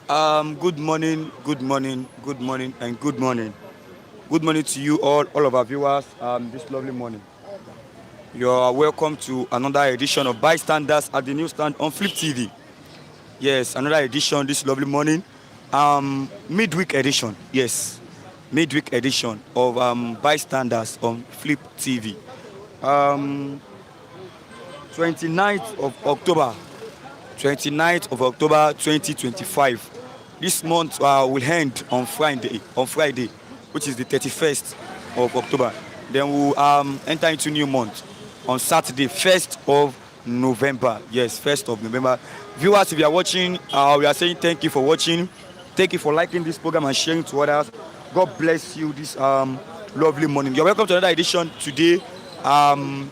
Good morning, good morning, good morning, and good morning. Good morning to you all of our viewers. This lovely morning. You are welcome to another edition of Bystanders at the newsstand on Flip TV. Yes, another edition this lovely morning. Midweek edition. Yes, midweek edition of Bystanders on Flip TV. Um, 29th of October 2025. This month will end on Friday, which is the 31st of October. Then we'll enter into new month on Saturday, 1st of November. Yes, 1st of November. Viewers, if you are watching, we are saying thank you for watching. Thank you for liking this program and sharing to others. God bless you this lovely morning. You're welcome to another edition today. Um,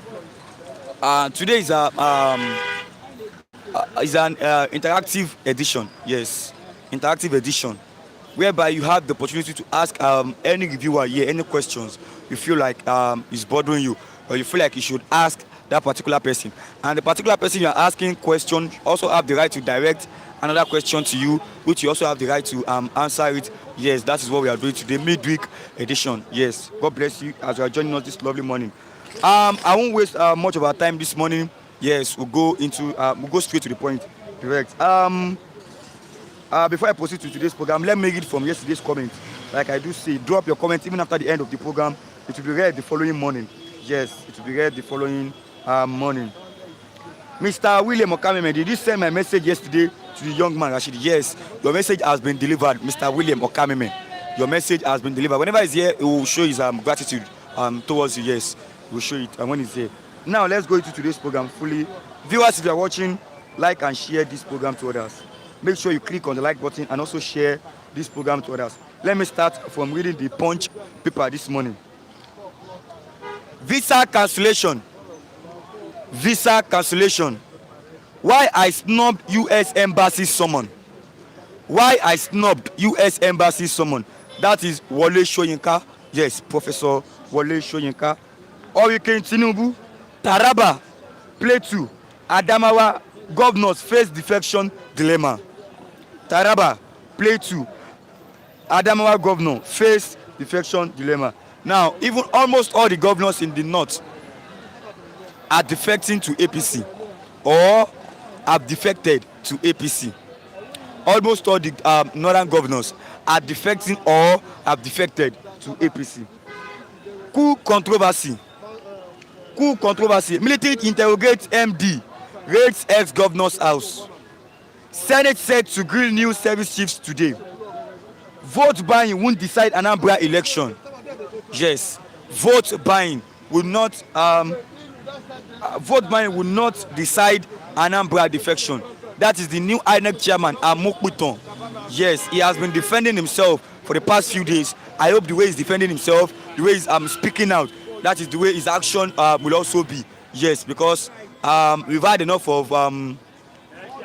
Today is an interactive edition. Yes, interactive edition, whereby you have the opportunity to ask any reviewer here any questions you feel like is bothering you, or you feel like you should ask that particular person. And the particular person you are asking question also have the right to direct another question to you, which you also have the right to answer it. Yes, that is what we are doing today, midweek edition. Yes, God bless you as you are joining us this lovely morning. I won't waste much of our time this morning. Yes, we'll go straight to the point. Direct. Before I proceed to today's program, let me read from yesterday's comment. Like I do say, drop your comment even after the end of the program. It will be read the following morning. Yes, it will be read the following morning. Mr. William Okameme, did you send my message yesterday to the young man Rashid? Yes, your message has been delivered, Mr. William Okameme. Your message has been delivered. Whenever he's here, it will show his gratitude towards you. Yes, we'll show it when he's here. Now let's go into today's program fully. Viewers, if you are watching, like and share this program to others. Make sure you click on the like button and also share this program to others. Let me start from reading the Punch paper this morning. Visa cancellation. Visa cancellation. Why I snubbed US Embassy summon. Why I snubbed US Embassy summon. That is Wole Soyinka. Yes, Professor Wole Soyinka. Hurricane Tinubu. Taraba, Plateau, Adamawa governors face defection dilemma. Taraba, Plateau, Adamawa governor face defection dilemma. Now, even almost all the governors in the north are defecting to APC or have defected to APC. Almost all the northern governors are defecting or have defected to APC. Coup controversy. Coup controversy. Military interrogates MD, raids ex-governor's house. Senate said to grill new service chiefs today. Vote buying won't decide Anambra election. Yes, vote buying will not decide Anambra defection. That is the new INEC chairman Amokputon. Yes, he has been defending himself for the past few days. I hope the way he's defending himself, the way he's speaking out, that is the way his action will also be. Yes, because we've had enough of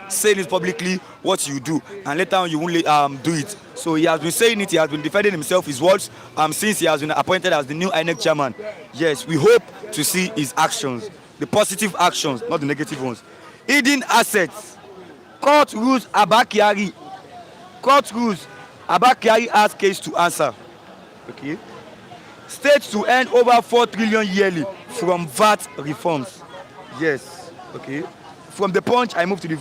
saying it publicly what you do, and later on you won't do it. So he has been saying it, he has been defending himself, his words, since he has been appointed as the new INEC chairman. Yes, we hope to see his actions, the positive actions, not the negative ones. Hidden assets. Court rules Abba Kyari has case to answer. Okay. States to earn over 4 trillion yearly from VAT reforms. Yes. Okay. From the Punch, I move to the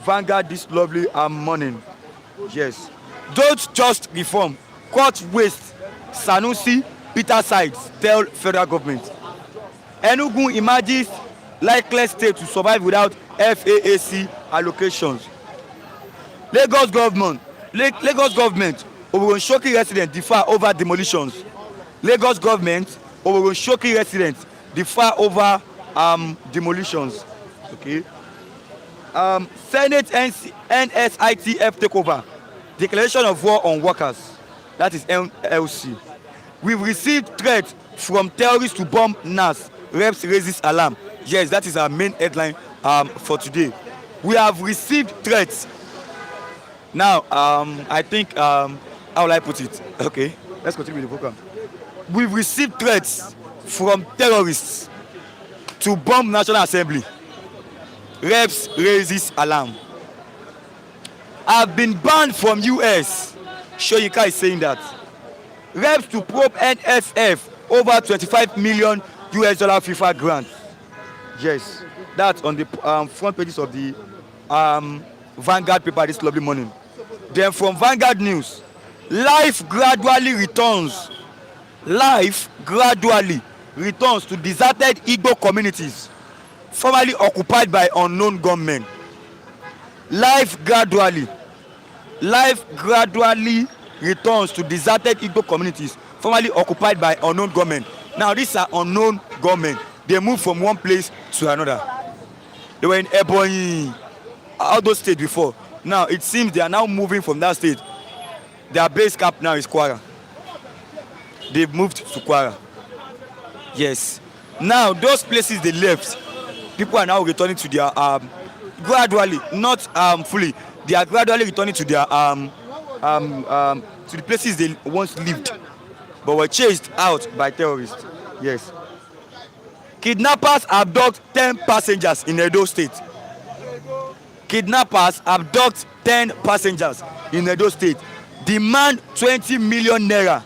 Vanguard this lovely morning. Yes. Don't just reform. Court waste. Sanusi, Peter sides tell federal government. Enugu emerges likely state to survive without FAAC allocations. Lagos government Oboronshoki residents differ over demolitions. Lagos government Oboronshoki residents differ over demolitions. Okay. Senate NSITF takeover. Declaration of war on workers. That is NLC. We've received threats from terrorists to bomb NAS. Reps raises alarm. Yes, that is our main headline for today. We have received threats. Now, I think, how will I put it? Okay, let's continue with the program. We've received threats from terrorists to bomb National Assembly. Reps raises alarm. have been banned from US. Soyinka is saying that. Reps to probe NSF over 25 million US dollar FIFA grant. Yes, that's on the front pages of the Vanguard paper this lovely morning. Then from Vanguard News, life gradually returns. Life gradually returns to deserted Igbo communities formerly occupied by unknown gunmen. Life gradually returns to deserted Igbo communities formerly occupied by unknown gunmen. Now these are unknown gunmen. They move from one place to another. They were in Ebonyi, all those states before. Now it seems they are now moving from that state. Their base camp now is Kwara. They've moved to Kwara. Yes. Now those places they left, people are now returning to their gradually, not fully. They are gradually returning to their to the places they once lived, but were chased out by terrorists. Yes. Kidnappers abduct 10 passengers in Edo State. Kidnappers abduct 10 passengers in Edo State. Demand 20 million naira.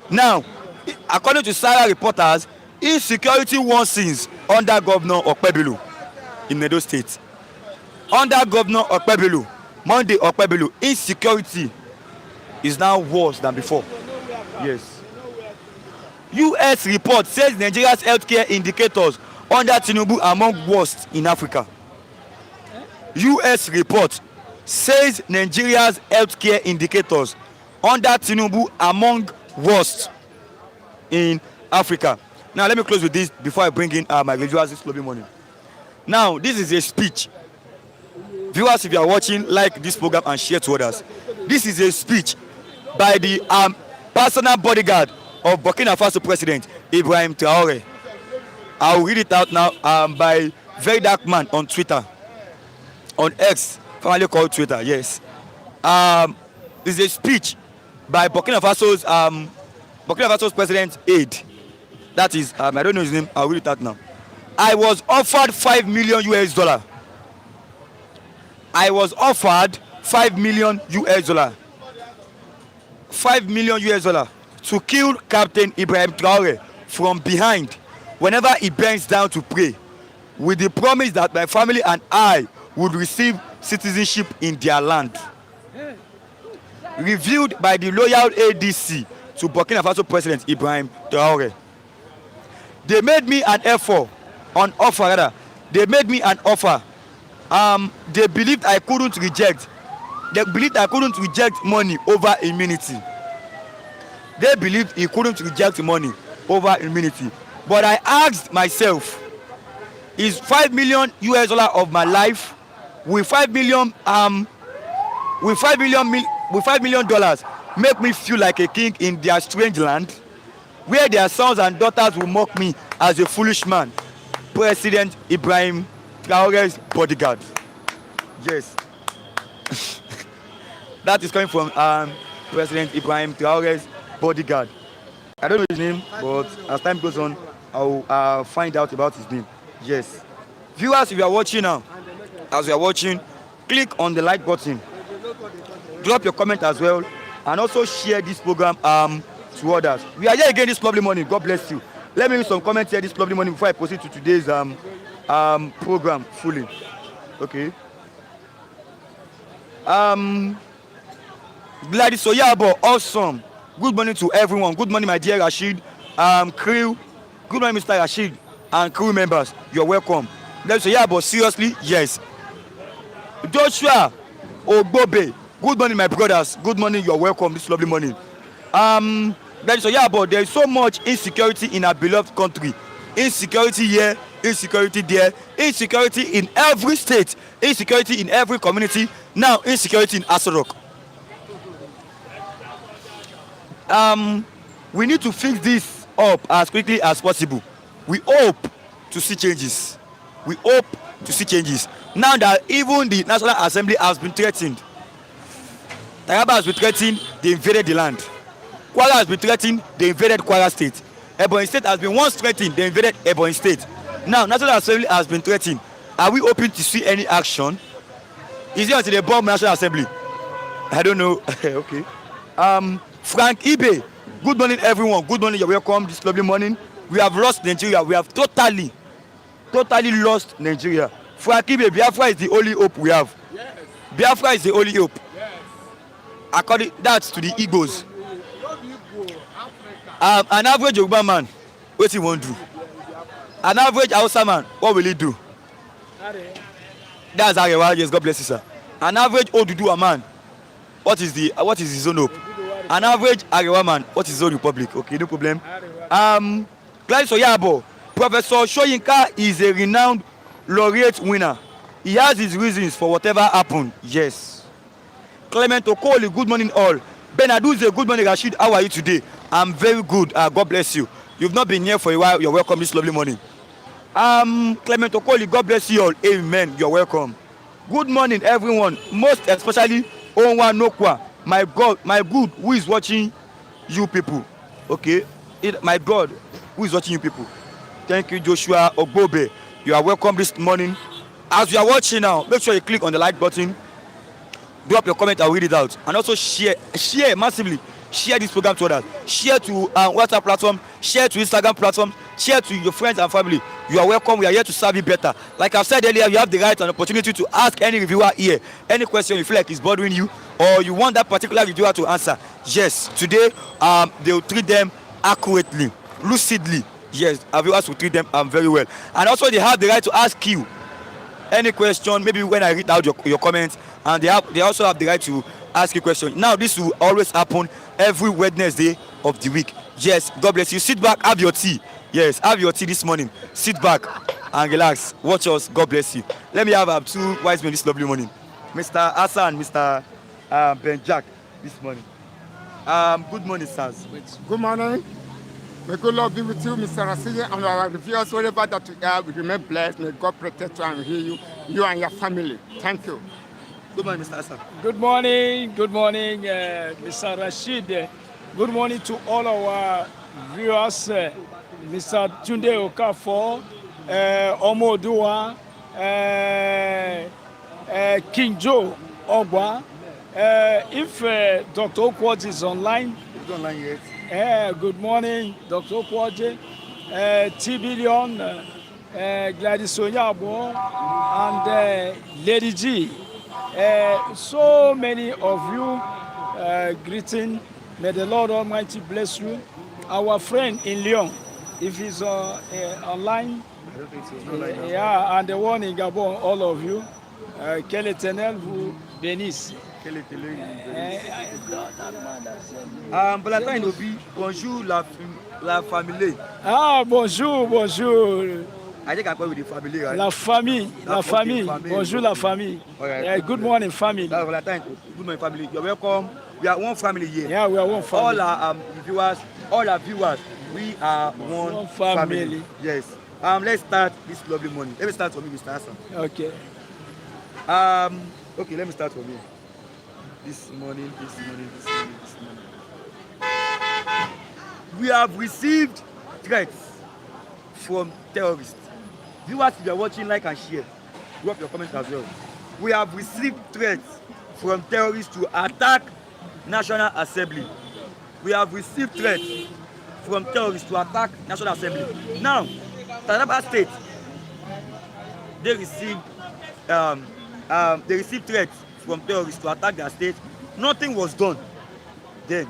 Now, according to Sarah reporters, insecurity worsens under Governor Okpebholo in Edo State. Under Governor Okpebholo, Monday Okpebholo, insecurity is now worse than before. Yes. US report says Nigeria's healthcare indicators under Tinubu among worst in Africa. US report says Nigeria's healthcare indicators under Tinubu among worst in Africa. Now let me close with this before I bring in my viewers this lovely morning. Now this is a speech. Viewers, if you are watching, like this program and share to others. This is a speech by the personal bodyguard of Burkina Faso President Ibrahim Traore. I will read it out now by Very Dark Man on Twitter, on X, formerly called Twitter. Yes, this is a speech by Burkina Faso's president aide. That is, I don't know his name. I'll read it out now. I was offered $5 million US dollar. I was offered $5 million US dollar. $5 million US dollar to kill Captain Ibrahim Traore from behind whenever he bends down to pray, with the promise that my family and I would receive citizenship in their land. Reviewed by the loyal ADC to Burkina Faso President Ibrahim Traore. They made me an offer. They made me an offer. They believed I couldn't reject. They believed I couldn't reject money over immunity. They believed he couldn't reject money over immunity. But I asked myself, is $5 million US dollar of my life, with $5 million dollars make me feel like a king in their strange land, where their sons and daughters will mock me as a foolish man? President Ibrahim Traore's bodyguard. Yes. That is coming from President Ibrahim Traore's bodyguard. I don't know his name, but as time goes on, I'll find out about his name. Yes. Viewers, if you are watching now, as you are watching, click on the like button. Drop your comment as well, and also share this program to others. We are here again this lovely morning. God bless you. Let me read some comments here this lovely morning before I proceed to today's program fully. Okay. Gladys Oyabo, awesome. Good morning to everyone. Good morning, my dear Rashid. Crew. Good morning, Mr. Rashid and crew members. You're welcome. Gladys Oyabo, seriously, yes. Joshua Ogbobe. Good morning, my brothers. Good morning. You're welcome this lovely morning. Gladys Oyabo, there is so much insecurity in our beloved country. Insecurity here, insecurity there, insecurity in every state, insecurity in every community. Now, insecurity in Aso Rock. We need to fix this up as quickly as possible. We hope to see changes. We hope to see changes. Now that even the National Assembly has been threatened, Taraba has been threatened, they invaded the land. Kwara has been threatened, they invaded Kwara State. Ebonyi State has been once threatened, they invaded Ebonyi State. Now, National Assembly has been threatened. Are we hoping to see any action? Is it until they bomb National Assembly I don't know. Okay. Frank Ibe. Good morning, everyone. Good morning. You're welcome this lovely morning. We have lost Nigeria. We have totally lost Nigeria. Frank Ibe, Biafra is the only hope we have. Yes. Biafra is the only hope. Yes. According that's to the Igbos. Not Igbo, Africa. An average Yoruba man, what he won't do. An average Hausa man, what will he do? That's Arewa. Yes, God bless you, sir. An average Oduduwa man, what is his own hope? An average Arewa man, what is his own republic? Okay, no problem. Gladys Oyabo, Professor Soyinka is a renowned laureate winner. He has his reasons for whatever happened. Yes. Clement Okoli, good morning all. Benaduze, good morning Rashid. How are you today? I'm very good. God bless you. You've not been here for a while. You're welcome this lovely morning. Clement Okoli, God bless you all. Amen. You're welcome. Good morning, everyone. Most especially Onwa Nokwa. My God, my good, who is watching you people? Okay, my God, who is watching you people? Thank you, Joshua Ogbobe. You are welcome this morning. As you are watching now, make sure you click on the like button. Drop your comment, I'll read it out. And also share massively. Share this program to others. Share to WhatsApp platform. Share to Instagram platform. Share to your friends and family. You are welcome. We are here to serve you better. Like I've said earlier, you have the right and opportunity to ask any reviewer here any question you feel like is bothering you, or you want that particular reviewer to answer. Yes, today they will treat them accurately, lucidly. Yes, reviewers will treat them very well. And also they have the right to ask you any question, maybe when I read out your comments, and they also have the right to ask you questions. Now this will always happen every Wednesday of the week. Yes, God bless you. Sit back, have your tea. Yes, have your tea this morning. Sit back and relax. Watch us. God bless you. Let me have two wise men this lovely morning. Mr. Hassan, Mr. Ben Jack this morning. Good morning, sirs. Good morning. May good Lord be with you, Mr. Rasili, and our reviewers, wherever that you are, we remain blessed. May God protect you and heal you and your family. Thank you. Good morning, Mr. Hassan. Good morning, Mr. Rashid. Good morning to all our viewers, Mr. Tunde Okafor, Omo Odua, King Joe Ogba. If Dr. Okwoji is online, He's online yet. good morning, Dr. Okwoji, T. Billion, Gladys Oyabo, and Lady G. So many of you greeting. May the Lord Almighty bless you. Our friend in Lyon, if he's online, I don't think so. It's not like that. yeah, and the one in Gabon, all of you. Quel éternel vous bénisse. Valentine Obi, bonjour la famille. Ah, bonjour. I think I call with the family, right? La famille. Bonjour, la famille. Right. Good morning, family. That's Valentine. Good morning, family. You're welcome. We are one family here. Yeah, we are one family. All our viewers, we are one family. Yes. Let's start this lovely morning. Let me start for me, Mr. Hassan. Okay. Okay, let me start for me. This morning. We have received threats from terrorists. Viewers, if you are watching, like and share. Drop your comments as well. We have received threats from terrorists to attack National Assembly. We have received threats from terrorists to attack National Assembly. Now, Taraba State, they received threats from terrorists to attack their state. Nothing was done. Then,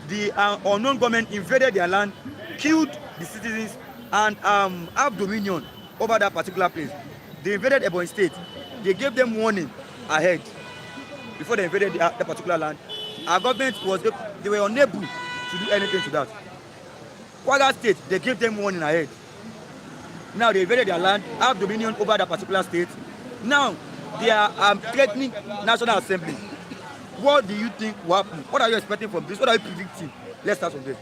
the unknown government invaded their land, killed the citizens, and have dominion over that particular place. They invaded Ebonyi State. They gave them warning ahead before they invaded that particular land. Our government they were unable to do anything to that. Kwara State, they gave them warning ahead. Now they invaded their land, have dominion over that particular state. Now they are threatening National Assembly. What do you think will happen? What are you expecting from this? What are you predicting? Let's start from there.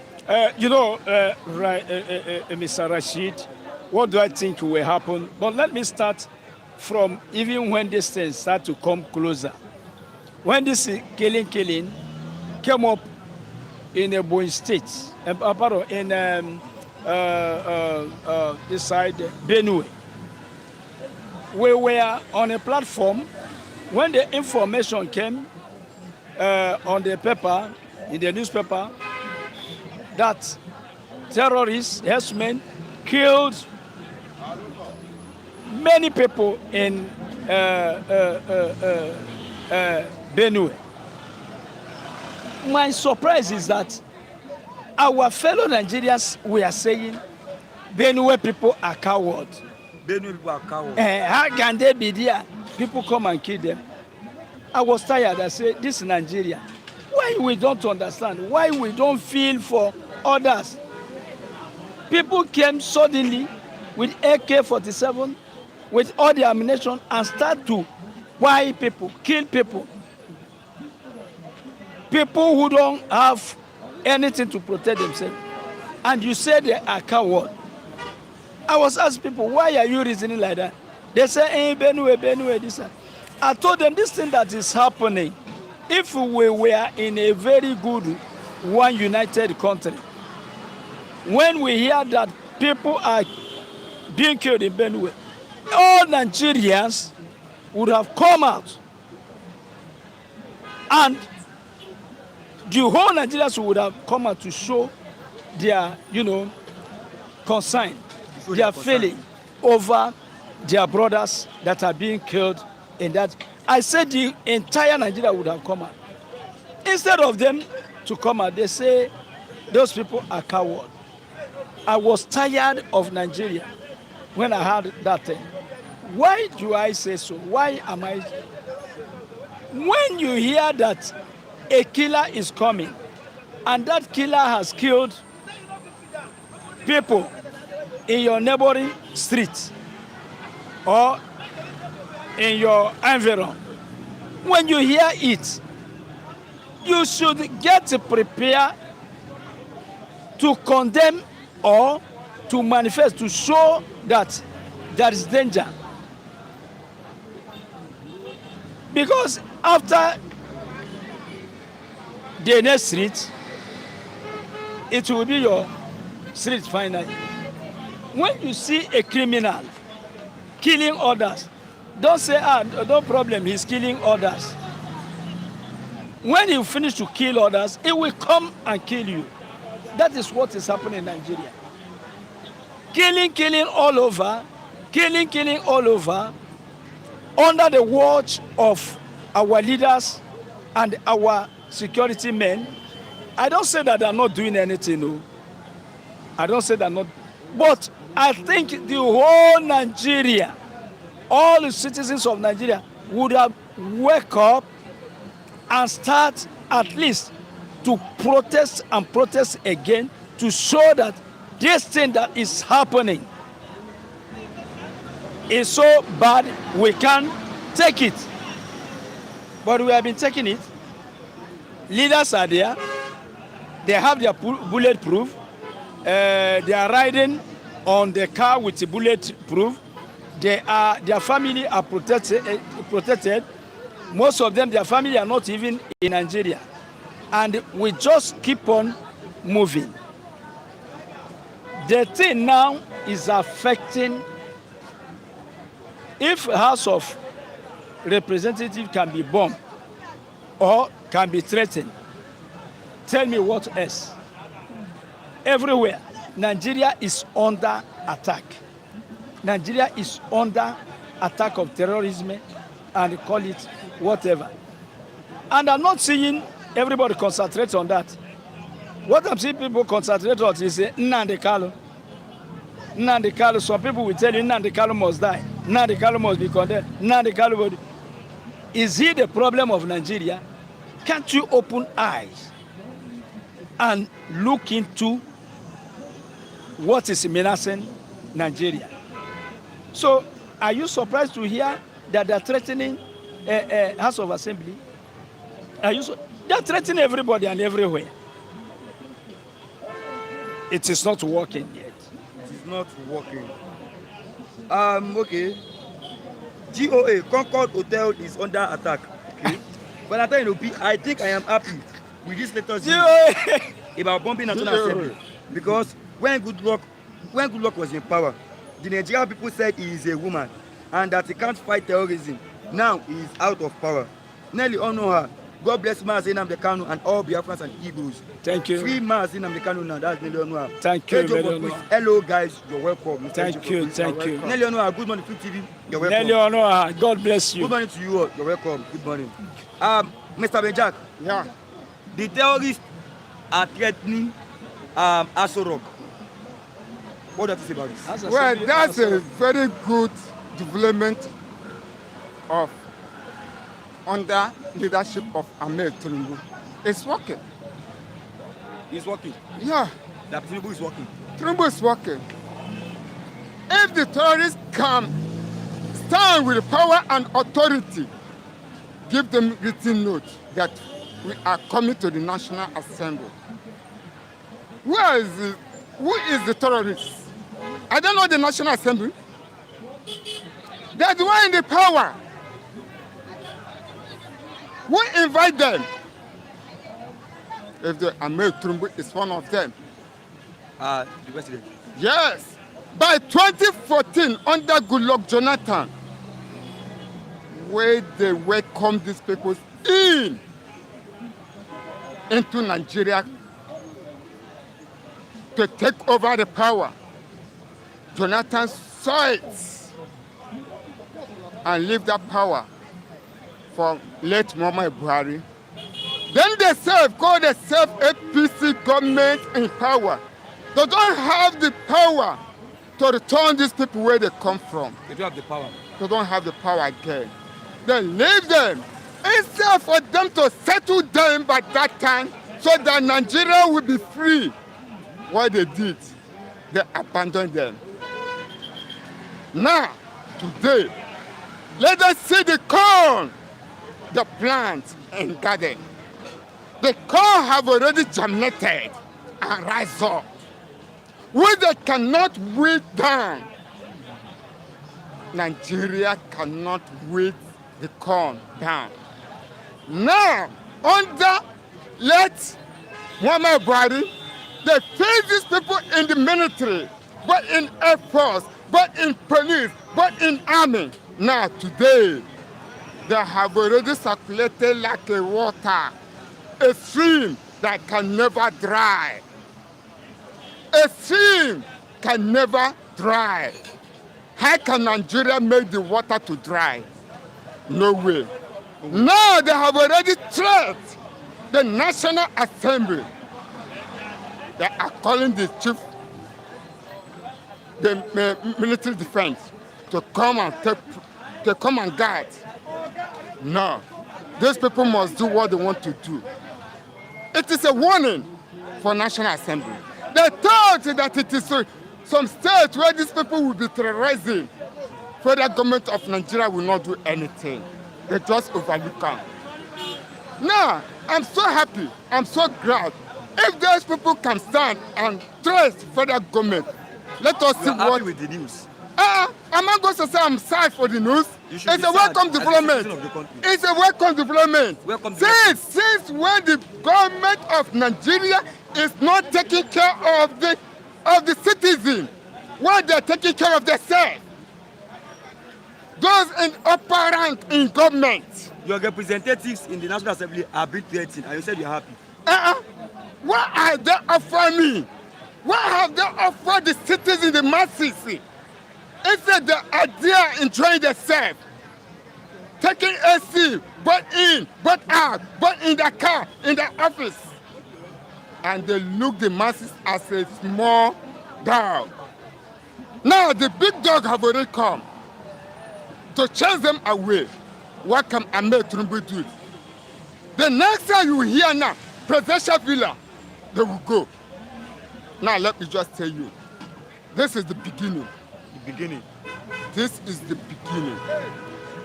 Mr. Rashid, what do I think will happen? But let me start from even when these things start to come closer. When this killing came up in Ebonyi State, in this side, Benue, we were on a platform when the information came. on the paper, in the newspaper, that terrorists, herdsmen, killed many people in Benue. My surprise is that our fellow Nigerians were saying Benue people are cowards. Benue people are cowards. How can they be there? People come and kill them. I was tired. I said, this is Nigeria. Why we don't understand? Why we don't feel for others? People came suddenly with AK-47, with all the ammunition, and start to buy people, kill people. People who don't have anything to protect themselves. And you say they are cowards. I was asking people, why are you reasoning like that? They say, hey, Benue, Benue, this. I told them this thing that is happening, if we were in a very good, one united country, when we hear that people are being killed in Benue, all Nigerians would have come out, and the whole Nigerians would have come out to show their, concern, their feeling over their brothers that are being killed in that. I said the entire Nigeria would have come out. Instead of them to come out, they say those people are cowards. I was tired of Nigeria when I heard that thing. Why do I say so? Why am I? When you hear that a killer is coming and that killer has killed people in your neighboring street or in your environment, when you hear it, you should get prepared to condemn or to manifest, to show that there is danger. Because after the next street, it will be your street finally. When you see a criminal killing others, don't say, no problem, he's killing others. When he finish to kill others, he will come and kill you. That is what is happening in Nigeria. Killing all over, killing all over, under the watch of our leaders and our security men. I don't say that they're not doing anything, no. I don't say they're not. But I think the whole Nigeria, all the citizens of Nigeria would have wake up and start at least to protest and protest again, to show that this thing that is happening is so bad we can't take it. But we have been taking it. Leaders are there. They have their bulletproof. They are riding on the car with the bulletproof. Their family are protected. Most of them, their family are not even in Nigeria. And we just keep on moving. The thing now is affecting, if House of Representatives can be bombed or can be threatened, tell me what else. Everywhere, Nigeria is under attack. Nigeria is under attack of terrorism, and call it whatever. And I'm not seeing everybody concentrate on that. What I'm seeing people concentrate on is Nnamdi Kanu. Nnamdi Kanu. Some people will tell you Nnamdi Kanu must die. Nnamdi Kanu must be condemned. Nnamdi Kanu. Is he the problem of Nigeria? Can't you open eyes and look into what is menacing Nigeria? So, are you surprised to hear that they're threatening House of Assembly? They're threatening everybody and everywhere. It is not working yet. It is not working. Okay. GOA, Concord Hotel is under attack. Okay. But I think I am happy with this latest news about bombing National Assembly. Because when Goodluck was in power, the Nigerian people said he is a woman and that he can't fight terrorism. Now he is out of power. Nearly all know her. God bless Mazi Nnamdi Kanu and all Biafrans and Igbos. Thank you. Free Mazi Nnamdi Kanu now. That's Nelly Onua. Thank you, Hello guys, you're welcome. Thank you. Nelly Onua, good morning, Free TV. You're welcome. Nelly Onua, God bless you. Good morning to you all. You're welcome. Good morning. Mr. Benjak. Yeah. The terrorists are threatening Aso Rock. What do you say about this? Well, that's a very good development of under leadership of Ahmed Tinubu. It's working. It's working. Yeah, That Tinubu is working. Tinubu is working. If the terrorists come, stand with power and authority, give them written note that we are coming to the National Assembly. Who is the terrorist? I don't know the National Assembly. They're the one in the power. Who invite them? If the Ahmed Tinubu is one of them. The president. Yes. By 2014, under Goodluck Jonathan, where they welcomed these people into Nigeria to take over the power, Jonathan saw it and leave that power for late Muhammad Buhari. Then they serve APC government in power. They don't have the power to return these people where they come from. They don't have the power. They don't have the power again. They leave them. Instead for them to settle them by that time so that Nigeria will be free. What they did, they abandoned them. Now, today, let us see the corn, the plants and garden. The corn have already germinated and rise up, which they cannot weed down. Nigeria cannot weed the corn down. Now, under let Muhammad Buhari, they face these people in the military, but in Air Force, but in police, but in army. Now, today, they have already circulated like a water, a stream that can never dry. A stream can never dry. How can Nigeria make the water to dry? No way. Now they have already threatened the National Assembly. They are calling the chief, the military defense, to come and guard. No, these people must do what they want to do. It is a warning for National Assembly. They thought that it is some states where these people will be terrorizing. Federal government of Nigeria will not do anything. They just overlook them. Now, I'm so happy, I'm so glad. If those people can stand and trust federal government, let us see what. Happy with the news. I'm not going to say I'm sad for the news. It's a welcome development. It's a welcome development. Since when the government of Nigeria is not taking care of the citizen, when they're taking care of themselves, those in upper rank in government. Your representatives in the National Assembly are being threatened, and you said you're happy. What are they offering me? What have they offered the citizens, the masses? Instead the idea enjoying themselves, taking AC, but in, but out, but in the car, in the office. And they look the masses as a small dog. Now the big dog have already come to chase them away. What can Ahmed Tinubu do? The next time you hear now, presidential villa, they will go. Now let me just tell you, this is the beginning. The beginning. This is the beginning.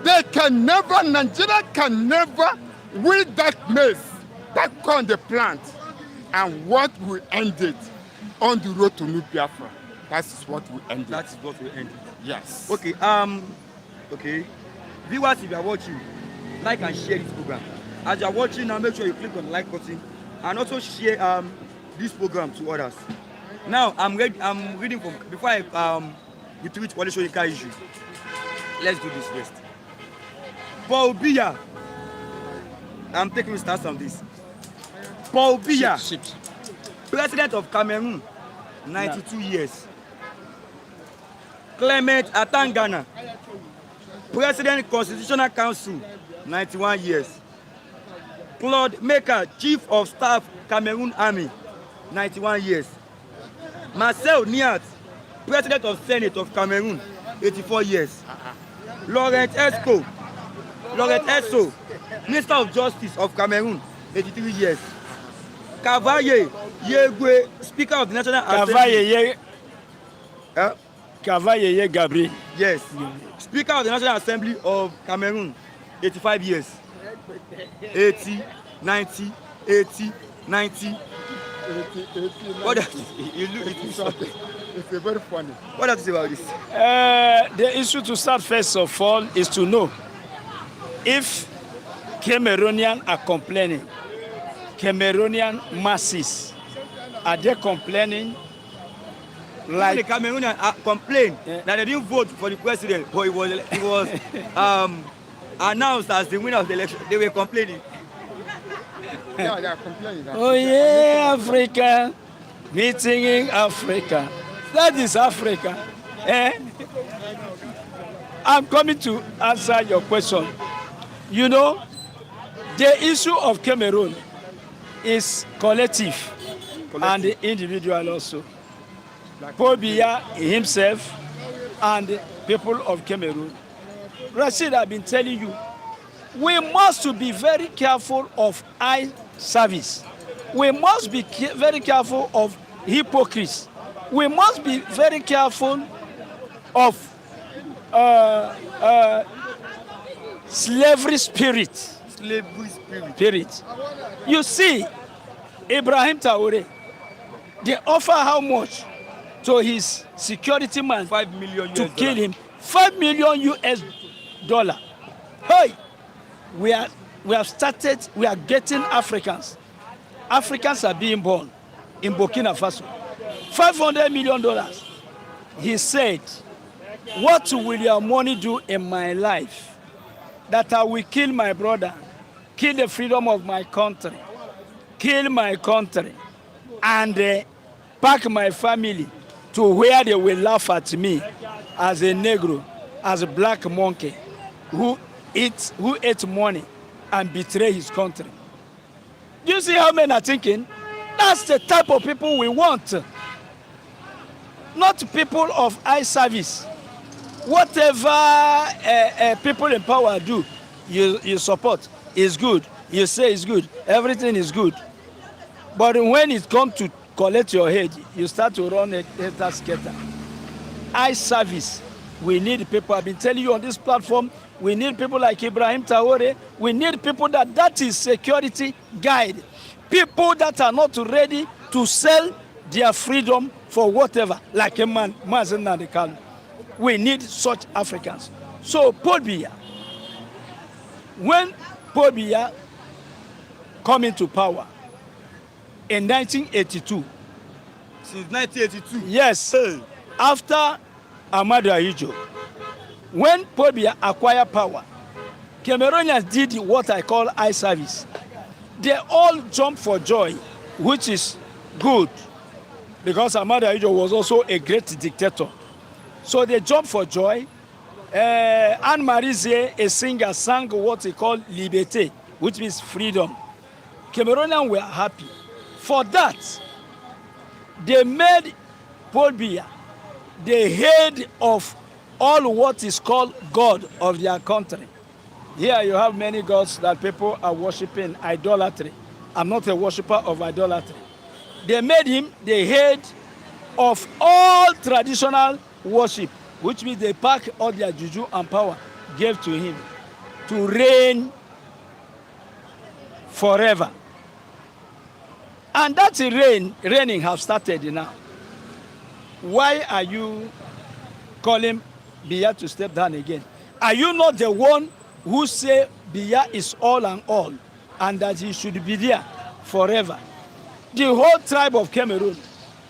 They can never, Nigeria can never weed that mess, that corn they plant, and what will end it on the road to New Biafra. That is what will end it. That is what will end it. Yes. Okay. Okay. Viewers, if you are watching, like and share this program. As you are watching, now make sure you click on the like button and also share this program to others. Now I'm reading from before I retweet Wole Soyinka issue. Let's do this first. Paul Biya, I'm taking stats on this. Paul Biya, Ships. president of Cameroon, 92 years. Clement Atangana, president Constitutional Council, 91 years. Claude Maker, chief of staff Cameroon Army, 91 years. Marcel Niat, president of Senate of Cameroon, 84 years. Laurent Esco, minister of justice of Cameroon, 83 years. Kavaye Yegwe, speaker of the National Assembly. Kavaye Gabriel. Yes. Speaker of the National Assembly of Cameroon, 85 years. 80, 90, 80, 90. What does It's very funny. what does it say about this? The issue to start first of all is to know if Cameroonians are complaining, Cameroonian masses, are they complaining Like the like Cameroonians complain that they didn't vote for the president, but it was announced as the winner of the election. They were complaining. Yeah, they are complaining. oh yeah, Africa, meeting in Africa. That is Africa. Eh? I'm coming to answer your question. You know, the issue of Cameroon is collective. And individual also. Paul Biya himself and the people of Cameroon. Rashid, I've been telling you, we must be very careful of eye service. We must be very careful of hypocrites. We must be very careful of slavery spirit. Slavery spirit. You see, Ibrahim Traore, they offer how much to his security man 5 million to US kill dollar. him? $5 million US. Hey, we have started, we are getting Africans. Africans are being born in Burkina Faso. $500 million. He said, what will your money do in my life? That I will kill my brother, kill the freedom of my country, kill my country, and pack my family to where they will laugh at me as a Negro, as a black monkey who ate money and betray his country. Do you see how men are thinking? That's the type of people we want. Not people of eye service. Whatever people in power do, you support. Is good. You say it's good. Everything is good. But when it comes to collect your head, you start to run a scatter. Eye service. We need people. I've been telling you on this platform, we need people like Ibrahim Traore. We need people that is security guide. People that are not ready to sell their freedom for whatever, like a man, Mazen Nadekal. We need such Africans. So Paul Biya, when Paul Biya come into power in 1982, Since 1982. yes, after Ahmadu Ahijo, when Paul Biya acquired power, Cameroonians did what I call eye service. They all jumped for joy, which is good, because Ahmadu Ahijo was also a great dictator. So they jumped for joy. Anne-Marie Zé, a singer, sang what he called Liberté, which means freedom. Cameroonians were happy. For that, they made Paul Biya the head of all what is called God of their country. Here you have many gods that people are worshiping, idolatry. I'm not a worshiper of idolatry. They made him the head of all traditional worship, which means they pack all their juju and power, gave to him to reign forever. And that reigning has started now. Why are you calling Biya to step down again? Are you not the one who say Biya is all and all and that he should be there forever? The whole tribe of Cameroon,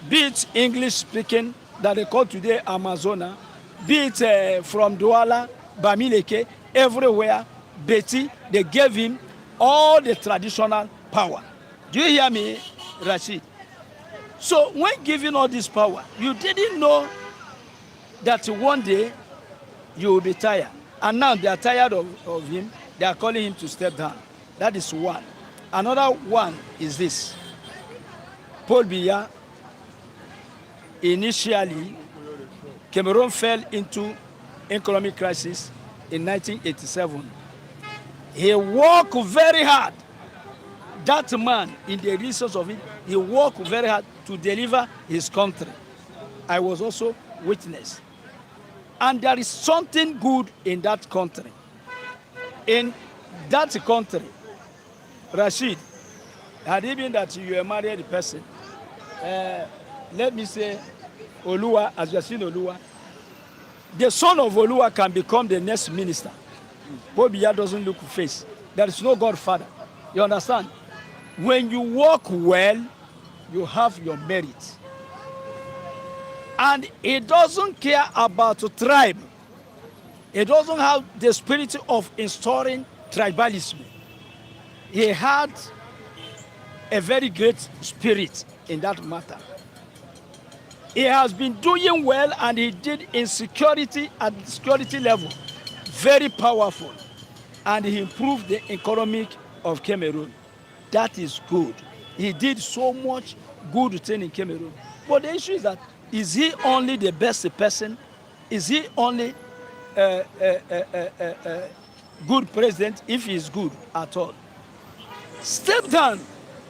be it English speaking that they call today Amazona, be it from Douala, Bamileke, everywhere, Betty, they gave him all the traditional power. Do you hear me, Rashid? So when given all this power, you didn't know that one day you will be tired. And now they are tired of him. They are calling him to step down. That is one. Another one is this. Paul Biya, initially, Cameroon fell into economic crisis in 1987. He worked very hard. That man, in the resource of it, he worked very hard to deliver his country. I was also witness. And there is something good in that country. In that country, Rashid, had it been that you are a married person, let me say, Olua, as you have seen Olua, the son of Olua can become the next minister. Bobia doesn't look face. There is no godfather. You understand? When you work well, you have your merit. And he doesn't care about a tribe. He doesn't have the spirit of installing tribalism. He had a very great spirit in that matter. He has been doing well, and he did in security at the security level, very powerful. And he improved the economic of Cameroon. That is good. He did so much good thing in Cameroon. But the issue is that, is he only the best person? Is he only good president if he is good at all? Step down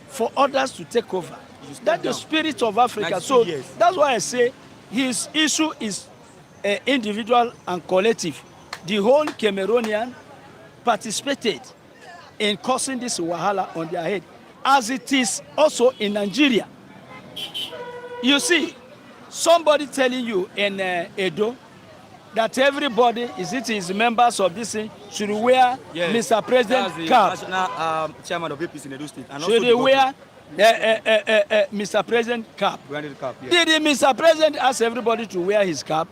for others to take over. That's the spirit of Africa. So that's why I say his issue is individual and collective. The whole Cameroonian participated in causing this wahala on their head, as it is also in Nigeria. You see, somebody telling you in Edo that everybody, is members of this thing, should wear Mr. President cap. National chairman of APC in Edo State. And should they wear Mr. President cap? Cap, yes. Did Mr. President ask everybody to wear his cap?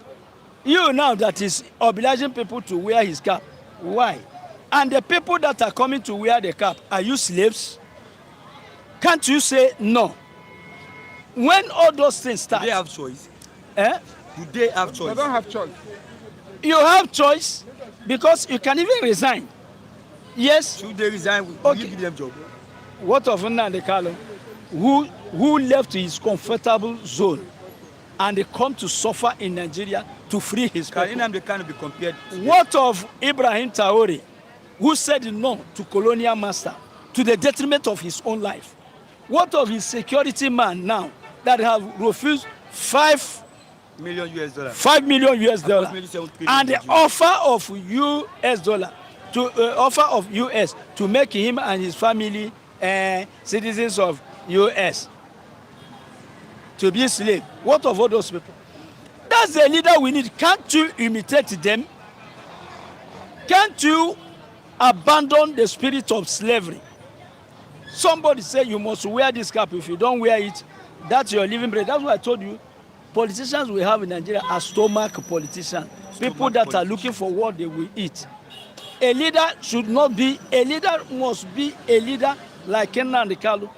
You now that is obliging people to wear his cap. Why? And the people that are coming to wear the cap, are you slaves? Can't you say no? When all those things start, Do they have choice? Eh? Do they have choice? They don't have choice. You have choice because you can even resign. Yes. Should they resign? Will you give them job? What of Nnamdi Kanu, who left his comfortable zone and they come to suffer in Nigeria to free his people? Can Nnamdi Kanu be compared? What of Ibrahim Traore, who said no to colonial master to the detriment of his own life? What of his security man now that have refused $5 million and the offer of US to make him and his family citizens of US to be slave? What of all those people? That's the leader we need. Can't you imitate them? Can't you abandon the spirit of slavery? Somebody say you must wear this cap. If you don't wear it, that's your living bread. That's why I told you, politicians we have in Nigeria are stomach politicians. People that are looking for what they will eat. A leader should not be, a leader must be a leader like Nnamdi Kanu,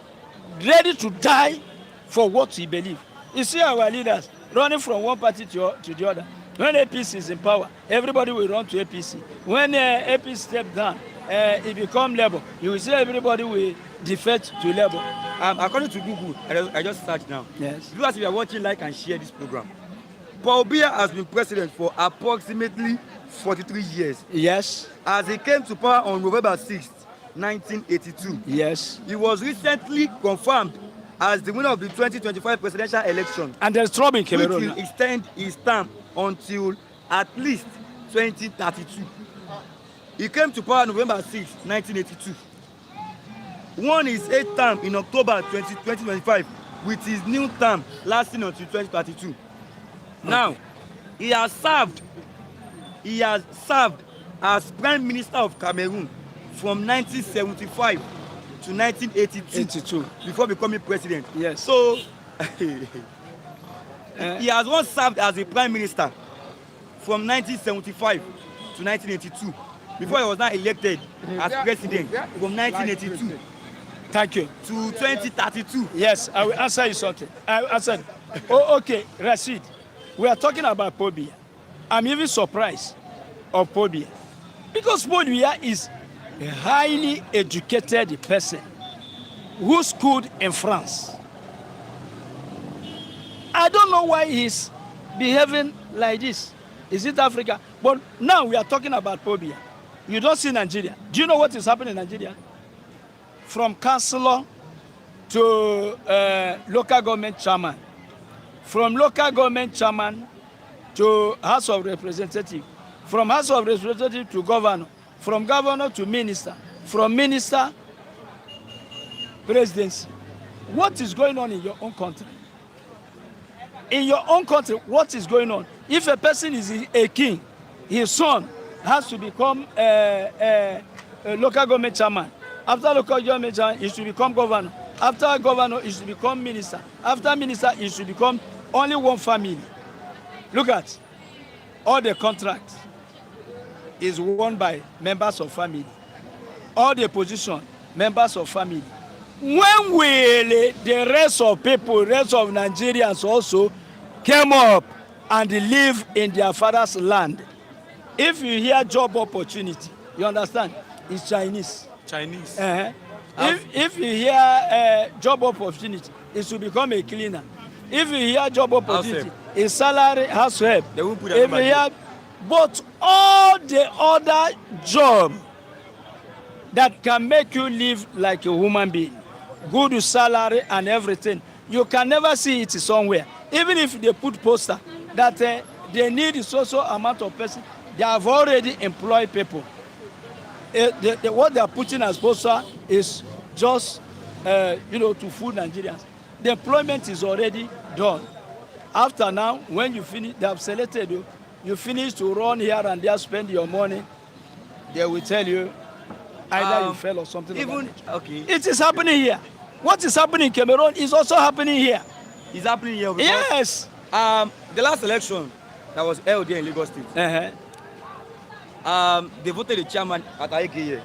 ready to die for what he believes. You see our leaders running from one party to the other. When APC is in power, everybody will run to APC. When APC step down, it become Labour. You will see everybody will defect to Labour. According to Google, I just searched now. Yes. Viewers, if you are watching, like and share this program. Paul Biya has been president for approximately 43 years. Yes. As he came to power on November 6, 1982. Yes. He was recently confirmed as the winner of the 2025 presidential election. And there's trouble in Cameroon. Which will extend his term until at least 2032. He came to power November 6, 1982. Won his 8th term in October 2025 with his new term lasting until 2032. Okay. Now, he has served as Prime Minister of Cameroon from 1975 to 1982 before becoming president. Yes. So, he has once served as a Prime Minister from 1975 to 1982. before he was not elected as Yeah. president Yeah. from 1982 Thank you. to 2032. Yes, I will answer you something. I will answer. Oh, okay, Rashid. We are talking about Paul Biya. I'm even surprised of Paul Biya because Paul Biya is a highly educated person who schooled in France. I don't know why he's behaving like this. Is it Africa? But now we are talking about Paul Biya. You don't see Nigeria. Do you know what is happening in Nigeria? From councillor to local government chairman, from local government chairman to House of Representatives, from House of Representatives to governor, from governor to minister, from minister, presidency. What is going on in your own country? In your own country, what is going on? If a person is a king, his son has to become a local government chairman. After local government chairman, he should become governor. After governor, he should become minister. After minister, he should become only one family. Look at all the contracts is won by members of family. All the position, members of family. When will the rest of people, rest of Nigerians also came up and live in their father's land? If you hear job opportunity, you understand, it's Chinese. Chinese. If you hear job opportunity, it's to become a cleaner. If you hear job opportunity, it's salary, house help. They won't put If you hear, but all the other job that can make you live like a human being, good salary and everything, you can never see it somewhere. Even if they put poster that they need so amount of person, they have already employed people. What they are putting as poster is just to fool Nigerians. The employment is already done. After now, when you finish, they have selected you. You finish to run here and there, spend your money. They will tell you either you fell or something. Even okay, it is happening here. What is happening in Cameroon is also happening here. it's happening here. Because, Yes. the last election that was held here in Lagos State. They voted the chairman at Aike.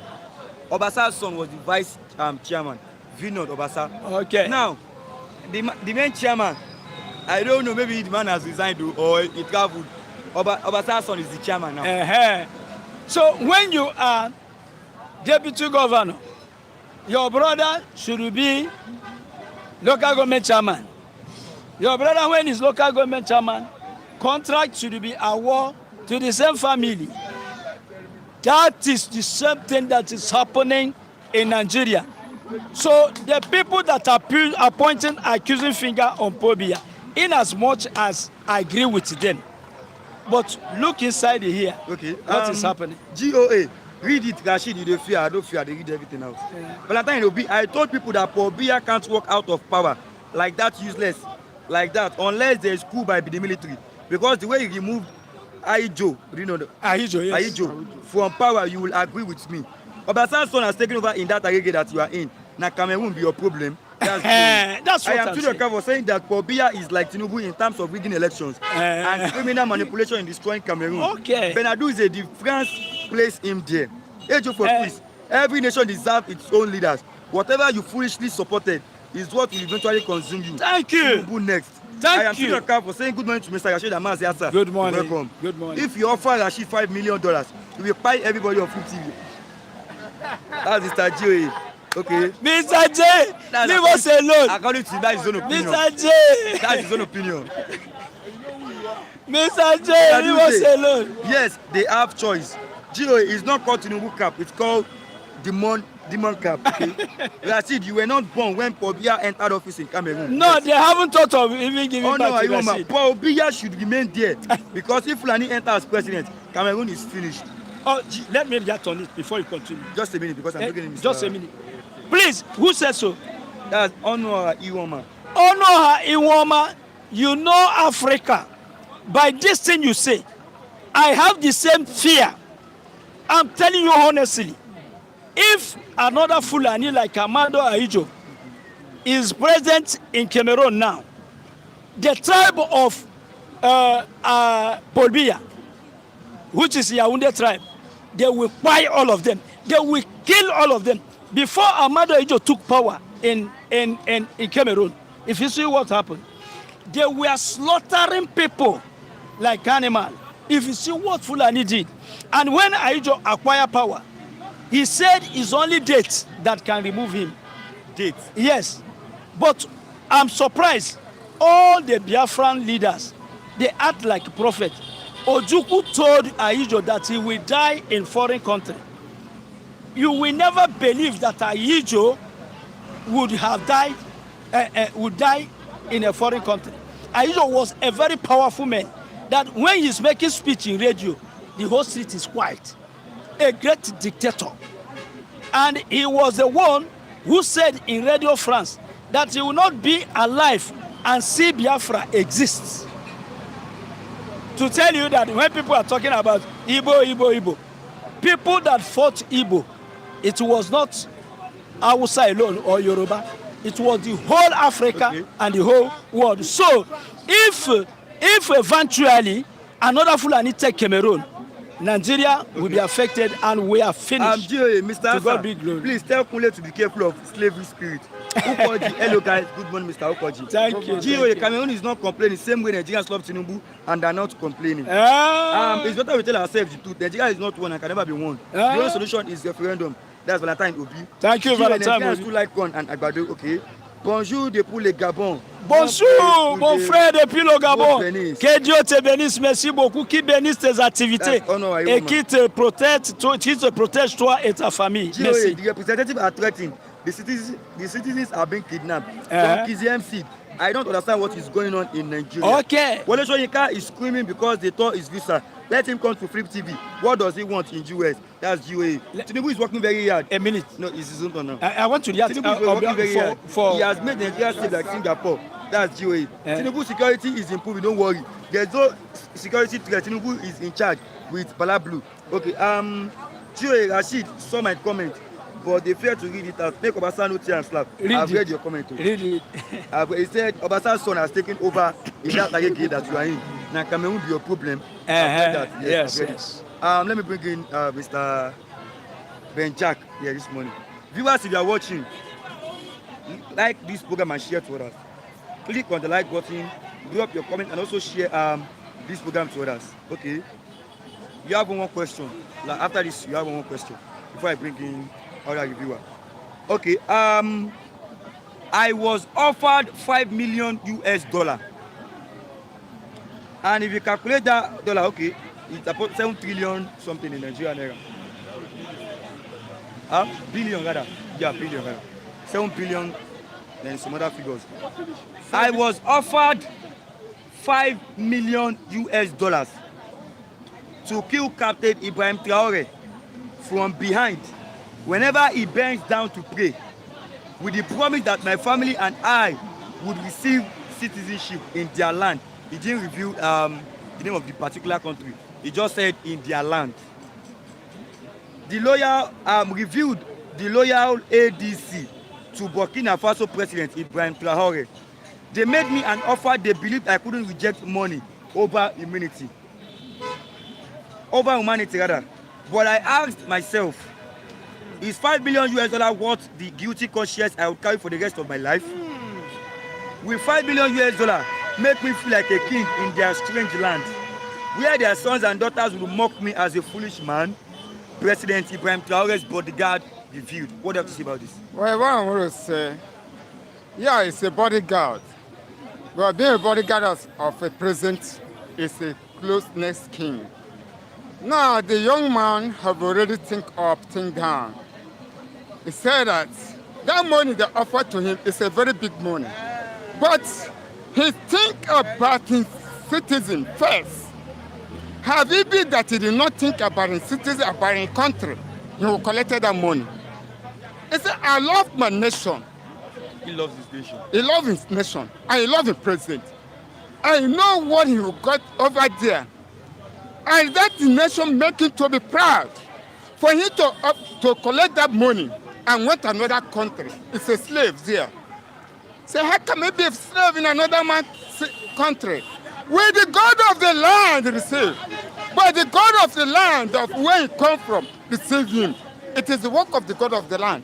Obasa's son was the vice chairman, Vinod Obasa. Okay. Now, the main chairman, I don't know, maybe the man has resigned or he traveled. Obasa's son is the chairman now. So when you are deputy governor, your brother should be local government chairman. Your brother, when he's local government chairman, contract should be awarded to the same family. That is the same thing that is happening in Nigeria. So the people that are pointing accusing finger on Paul Biya, in as much as I agree with them, but look inside here. Okay. What is happening? GOA. Read it, Rashid. You don't fear. I don't fear. They read everything else. Valentine, I told people that Paul Biya can't walk out of power like that, useless, like that, unless there is coup by the military. Because the way he removed Aijo, you know, Aijo, yes. Aijo from power, you will agree with me. Obasanjo's son has taken over in that agreement that you are in. Now Cameroon will be your problem. That's what I am to the cover saying that Paul Biya is like Tinubu in terms of rigging elections and criminal manipulation in destroying Cameroon. Okay. Benadu is a difference, place him there. Ejo for peace. Every nation deserves its own leaders. Whatever you foolishly supported is what will eventually consume you. Thank you. Tinubu next. Thank I am you. to the cover for saying good morning to Mr. Rashid Amasiasa. Good morning. Welcome. Good morning. If you offer Rashid $5 million, you will buy everybody on 50. That's Mr. J. Okay. Mr. J, leave us alone. According to that, his own opinion. Mr. J. That's his own opinion. Mr. J, leave us alone. Yes, they have choice. GOA is not called Tinubu cap, it's called Demon cap. Okay? Rashid, you were not born when Paul Biya entered office in Cameroon. No, yes. They haven't thought of even giving back to no, Rashid. Paul Biya should remain there because if Fulani enters as president, Cameroon is finished. Oh, let me react on it before you continue. Just a minute because I'm talking to Mr. Just a minute. Please, who says so? That's Honor Iwoma. Honor Iwoma, you know Africa. By this thing you say, I have the same fear. I'm telling you honestly. If another Fulani like Amado Aijo is present in Cameroon now, the tribe of Paul Biya, which is Yaoundé tribe, they will buy all of them. They will kill all of them. Before Ahmadu Ahijo took power in Cameroon, if you see what happened, they were slaughtering people like animal. If you see what Fulani did, and when Ahijo acquired power, he said it's only dates that can remove him. Dates? Yes. But I'm surprised, all the Biafran leaders, they act like prophet. Ojukwu told Ahijo that he will die in foreign country. You will never believe that Ahijo would have died, would die in a foreign country. Ahijo was a very powerful man, that when he's making speech in radio, the whole street is quiet. A great dictator. And he was the one who said in Radio France that he will not be alive and see Biafra exists. To tell you that when people are talking about Igbo, people that fought Igbo, it was not Hausa alone or Yoruba. It was the whole Africa and the whole world. So if eventually another Fulani take Cameroon, Nigeria will be affected and we are finished. Mr. To God be glory. Please tell Kunle to be careful of slavery spirit. Ukoji, hello guys, good morning, Mr. Ukoji. Thank you. Gio, Cameroon is not complaining, same way Nigerians love Tinubu and are not complaining. It's better we tell ourselves the truth. Nigeria is not one and can never be one. The only solution is referendum. That's Valentine Obi. Thank you, Valentine Nigerians too like corn and agbado, okay? Bonjour depuis le Gabon. Bonjour, mon frère depuis le Gabon. Que Dieu te bénisse, merci beaucoup. Qui bénisse tes activités et qui te protège toi et ta famille. Merci. The representatives are threatening. The citizens are being kidnapped. From KZMC, I don't understand what is going on in Nigeria. Okay. Wole Soyinka is screaming because they thought his visa. Let him come to Flip TV. What does he want in US? That's UAE. Tinubu is working very hard. A minute. No, it's his own turn now. I want to react. Tinubu is working very hard. He has made Nigeria safe like Singapore. That's UAE. Tinubu security is improving. Don't worry. There's no security threat. Tinubu is in charge with Bala Blue. Okay. Gio Rashid saw my comment, but they failed to read it out. Make Obasa no tear and slap. I've read your comment too. Read it. He said Obasa's son has taken over in that target that you are in. Now Cameroon be your problem. Yes. Let me bring in Mr. Ben Jack here this morning. Viewers, if you are watching, like this program and share to others. Click on the like button, drop your comment, and also share this program to others. Okay. You have one more question. Like after this, you have one more question before I bring in other reviewer. Okay. I was offered $5 million US. And if you calculate that dollar, okay, it's about 7 trillion something in Nigeria naira. Billion rather. Yeah, billion rather. 7 billion, then some other figures. I was offered $5 million US to kill Captain Ibrahim Traore from behind whenever he bends down to pray, with the promise that my family and I would receive citizenship in their land. He didn't reveal the name of the particular country. He just said in their land. The lawyer reviewed the loyal ADC to Burkina Faso President Ibrahim Traore. They made me an offer they believed I couldn't reject money over humanity. Over humanity rather. But I asked myself, is $5 billion US worth the guilty conscience I would carry for the rest of my life? Will $5 billion US make me feel like a king in their strange land, where their sons and daughters will mock me as a foolish man? President Ibrahim Traore's bodyguard revealed. What do you have to say about this? Well, what I want to say, yeah, it's a bodyguard. But being a bodyguard of a president is a close-next king. Now, the young man have already think up, think down. He said that money they offered to him is a very big money. But he think about his citizen first. Have it been that he did not think about his citizen, about his country, he will collect that money. He said, I love my nation. He loves his nation. He loves his nation. And he loves the president. I know what he got over there. And that nation make him to be proud. For him to collect that money and went to another country, it's a slave there. Say, how can he be a slave in another man's country? Where the God of the land receive? But the God of the land of where he come from receive him. It is the work of the God of the land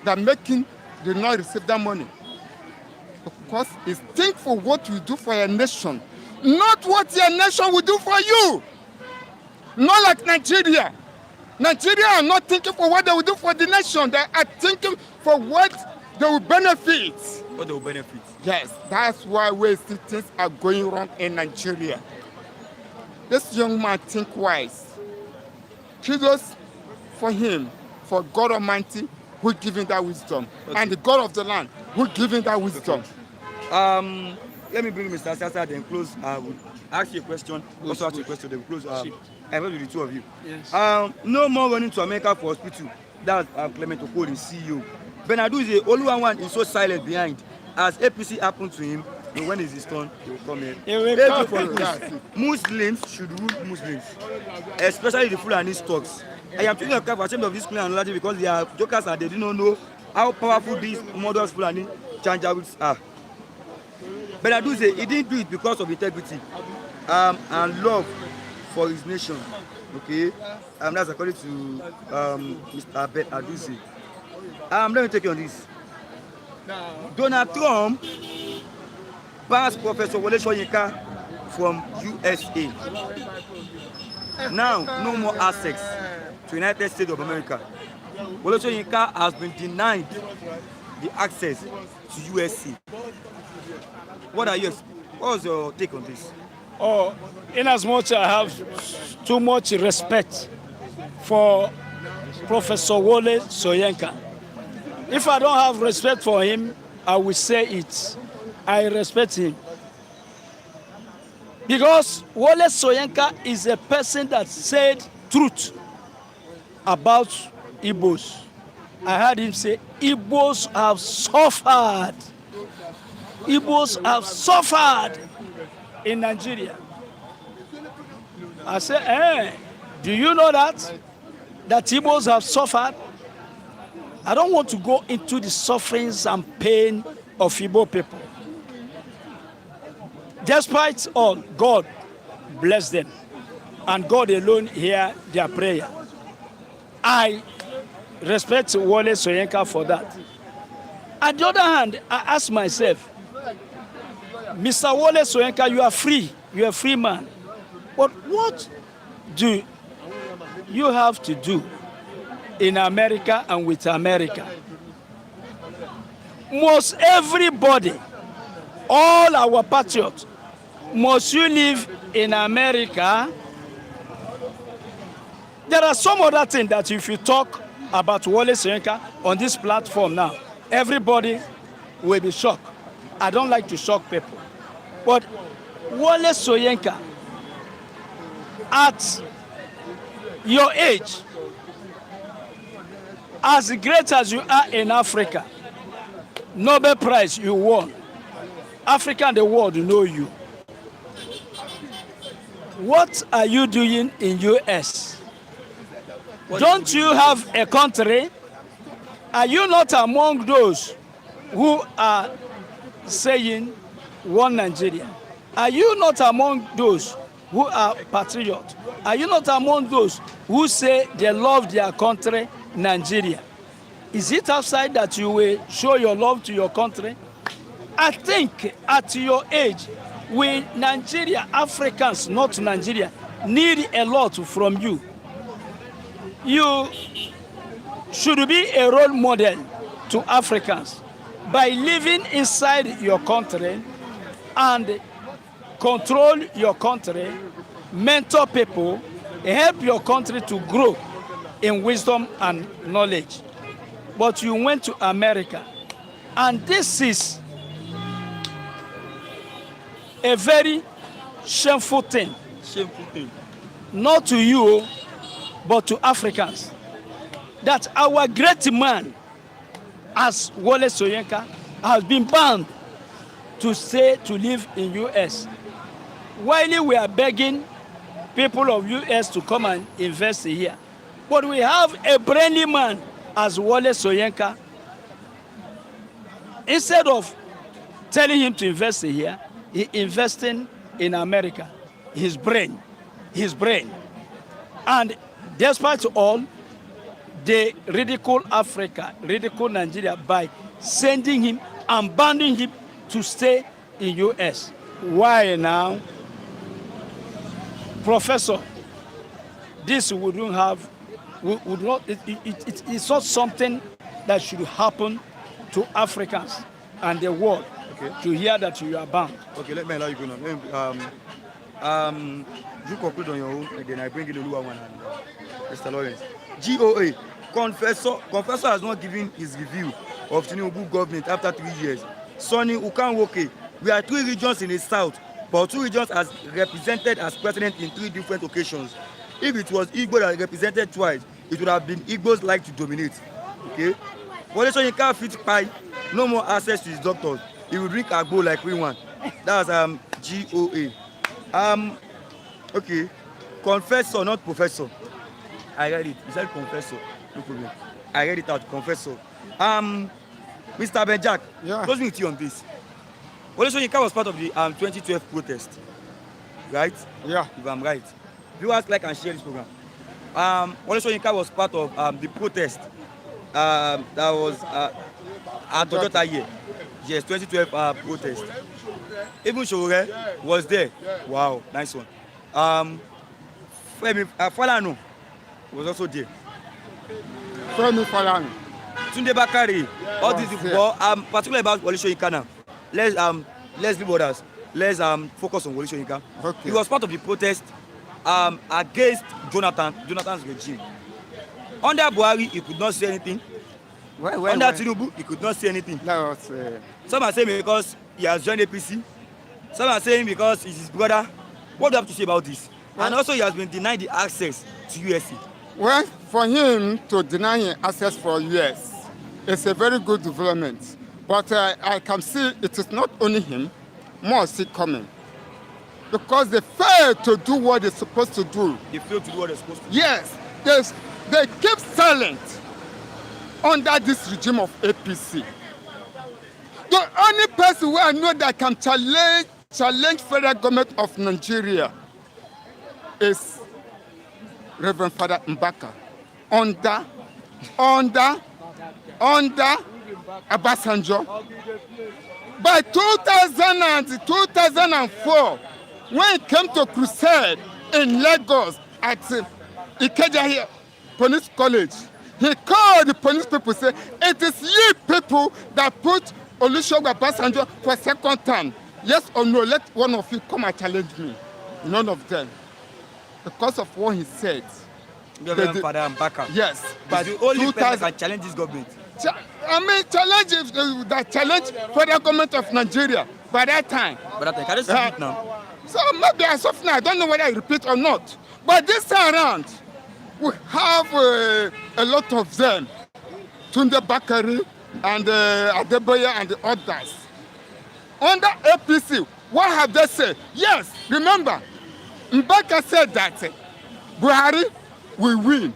that making the not receive that money. Because it's think for what you do for your nation, not what your nation will do for you. Not like Nigeria. Nigeria are not thinking for what they will do for the nation. They are thinking for what they will benefit. What they will benefit. Yes, that's why we see things are going wrong in Nigeria. This young man think wise. Kudos for him, for God Almighty who give him that wisdom, and the God of the land who give him that wisdom. Let me bring Mr. Sasa then close. I will ask you a question. Also ask you a question. Then close. I will with the two of you. Yes. No more running to America for hospital. That's Clement Okoli, CEO. Benadu is the only one is so silent behind. As APC happened to him, when is his turn? He will come here. He will come. Muslims should rule Muslims, especially the Fulani stocks. I am taking a cap ashamed of this Fulani analogy because they are jokers and they do not know how powerful these models Fulani Janjaweeds are. Benadu said he didn't do it because of integrity and love for his nation. Okay, that's according to Mr. Ben Adusi. Let me take you on this. Donald Trump passed Professor Wole Soyinka from USA. Now, no more access to United States of America. Wole Soyinka has been denied the access to USC. What's your take on this? Oh, inasmuch I have too much respect for Professor Wole Soyinka. If I don't have respect for him, I will say it. I respect him. Because Wole Soyinka is a person that said truth about Igbos. I heard him say, Igbos have suffered. Igbos have suffered in Nigeria. I say, do you know that? That Igbos have suffered? I don't want to go into the sufferings and pain of Igbo people. Despite all, God bless them. And God alone hear their prayer. I respect Wole Soyinka for that. On the other hand, I ask myself, Mr. Wole Soyinka, you are free. You are a free man. But what do you have to do in America and with America? Must everybody, all our patriots, must you live in America? There are some other things that if you talk about Wole Soyinka on this platform now, everybody will be shocked. I don't like to shock people. But Wole Soyinka, at your age, as great as you are in Africa, Nobel Prize you won, Africa and the world know you. What are you doing in US? Don't you have a country? Are you not among those who are saying one Nigeria? Are you not among those who are patriots? Are you not among those who say they love their country, Nigeria? Is it outside that you will show your love to your country? I think at your age, we Nigeria, Africans, not Nigeria, need a lot from you. You should be a role model to Africans by living inside your country and control your country, mentor people, help your country to grow in wisdom and knowledge. But you went to America, and this is a very shameful thing. Shameful thing. Not to you, but to Africans. That our great man, as Wole Soyinka, has been banned to stay to live in US. While we are begging people of US to come and invest here. But we have a brainy man as Wole Soyinka. Instead of telling him to invest here, he investing in America. His brain. And despite all, they ridicule Africa, ridicule Nigeria by sending him and banning him to stay in US. Why now? Professor, this would not have, would not, it's not something that should happen to Africans and the world, okay, to hear that you are banned. Okay, let me allow you go now. You conclude on your own, and then I bring in Oluwawan and Mr. Lawrence. GOA, Confessor has not given his review of Tinubu government after 3 years. Sonny Ukanwoke, we are 3 regions in the south, but 2 regions as represented as president in 3 different occasions. If it was Igbo that represented twice, it would have been Igbo's like to dominate. Okay? Wole Soyinka fit pie, no more access to his doctors. He will drink agbo like we want. That's GOA. Okay. Confessor, not professor. I read it. He said confessor. No problem. I read it out. Confessor. Mr. Benjak, yeah. Close me with you on this. Wole Soyinka was part of the 2012 protest, right? Yeah. If I'm right. Viewers like and share this program. Wole Soyinka was part of the protest that was at Toyota year. Yes, 2012 protest. Even Shore was there. Wow, nice one. Femi Falano was also there. Femi Falano. Tunde Bakari, all these people, particularly about Wole Soyinka now. Let's leave others. Let's focus on Wole Soyinka. Okay. He was part of the protest against Jonathan's regime. Under Buhari, he could not say anything. Under Tinubu, he could not say anything. No, some are saying because he has joined APC. Some are saying because he's his brother. What do you have to say about this? Well, and also he has been denied the access to USA. Well, for him to deny him access for US, it's a very good development. But I can see it is not only him, more see coming. Because they failed to do what they're supposed to do. They failed to do what they're supposed to do. Yes, they keep silent under this regime of APC. The only person who I know that can challenge federal government of Nigeria is Reverend Father Mbaka under Obasanjo. By 2004, when it came to crusade in Lagos at Ikeja Police College, he called the police people, say, it is you people that put Olusegun Obasanjo for second term. Yes or no, let one of you come and challenge me. None of them. Because of what he said. Father Mbaka. Yes. But the only person that can challenge this government. Challenge federal government of Nigeria by that time. But can you repeat now? So maybe as of now, I don't know whether I repeat or not. But this time around, we have a lot of them. Tunde Bakari and Adeboye and the others. Under APC, what have they said? Yes, remember, Mbaka said that Buhari will win.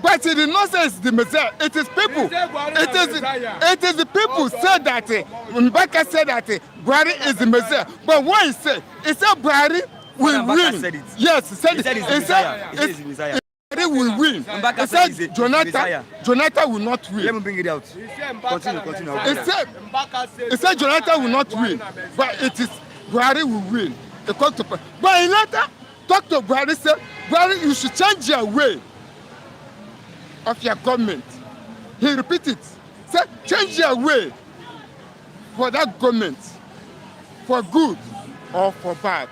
But he did not say it's the Messiah. It is people. It is the people said that Mbaka said that Buhari is the Messiah. But what he said Buhari will win. Said it. Yes, he said it. He said it's the Messiah. Buhari will win. He said Jonathan will not win. Let me bring it out. Continue. He said Jonathan will not win. But it is Buhari will win. But he later talked to Buhari, said, Buhari, you should change your way of your government. He repeated, said, change your way for that government, for good or for bad.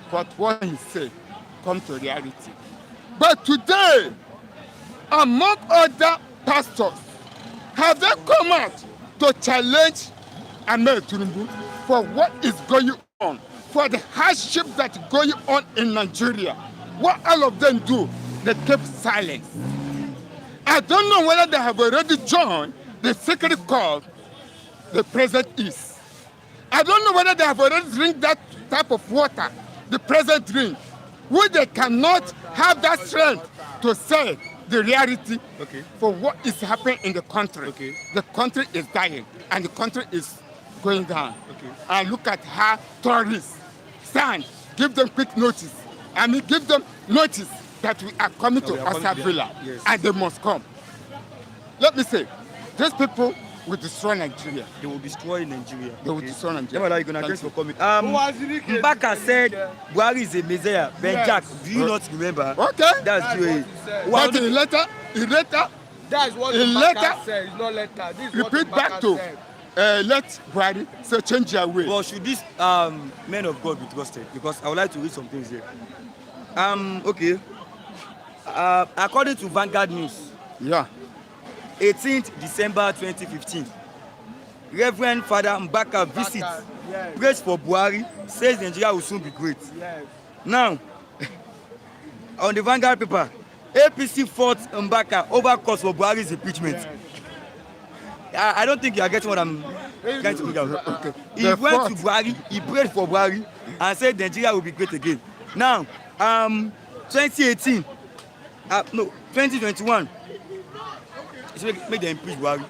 But what he said come to reality. But today, among other pastors, have they come out to challenge Ahmed Tinubu for what is going on, for the hardship that's going on in Nigeria? What all of them do? They keep silent. I don't know whether they have already joined the secret cult the president is. I don't know whether they have already drink that type of water the president drink, which they cannot have that strength to say the reality for what is happening in the country. The country is dying and the country is going down. And look at how terrorists stand, give them quick notice I mean, give them notice that we are coming to we are coming to Asa them. Villa, Yes. and they must come. Let me say, these people will destroy Nigeria. They will destroy Nigeria. They will destroy Nigeria. Never like you gonna Thank thanks for you. coming. Mbaka said Buhari is a messiah. Ben Yes. Jack, do you not remember? Okay. That's true. But he later, That's what In the letter- Mbaka said. It's not letter. This is what repeat the back Mbaka to said. let Buhari say change their way. But should this men of God be trusted? Because I would like to read some things here. Okay. According to Vanguard News, Yeah. 18th December 2015, Reverend Father Mbaka visits, Yes. prays for Buhari, says Nigeria will soon be great. Yes. Now, on the Vanguard paper, APC fought Mbaka over cause for Buhari's impeachment. I don't think you are getting what I'm trying to figure out. Okay. He They went fought. to Buhari, he prayed for Buhari and said Nigeria will be great again. Now, 2018, no, 2021, it's make them impeach Buhari.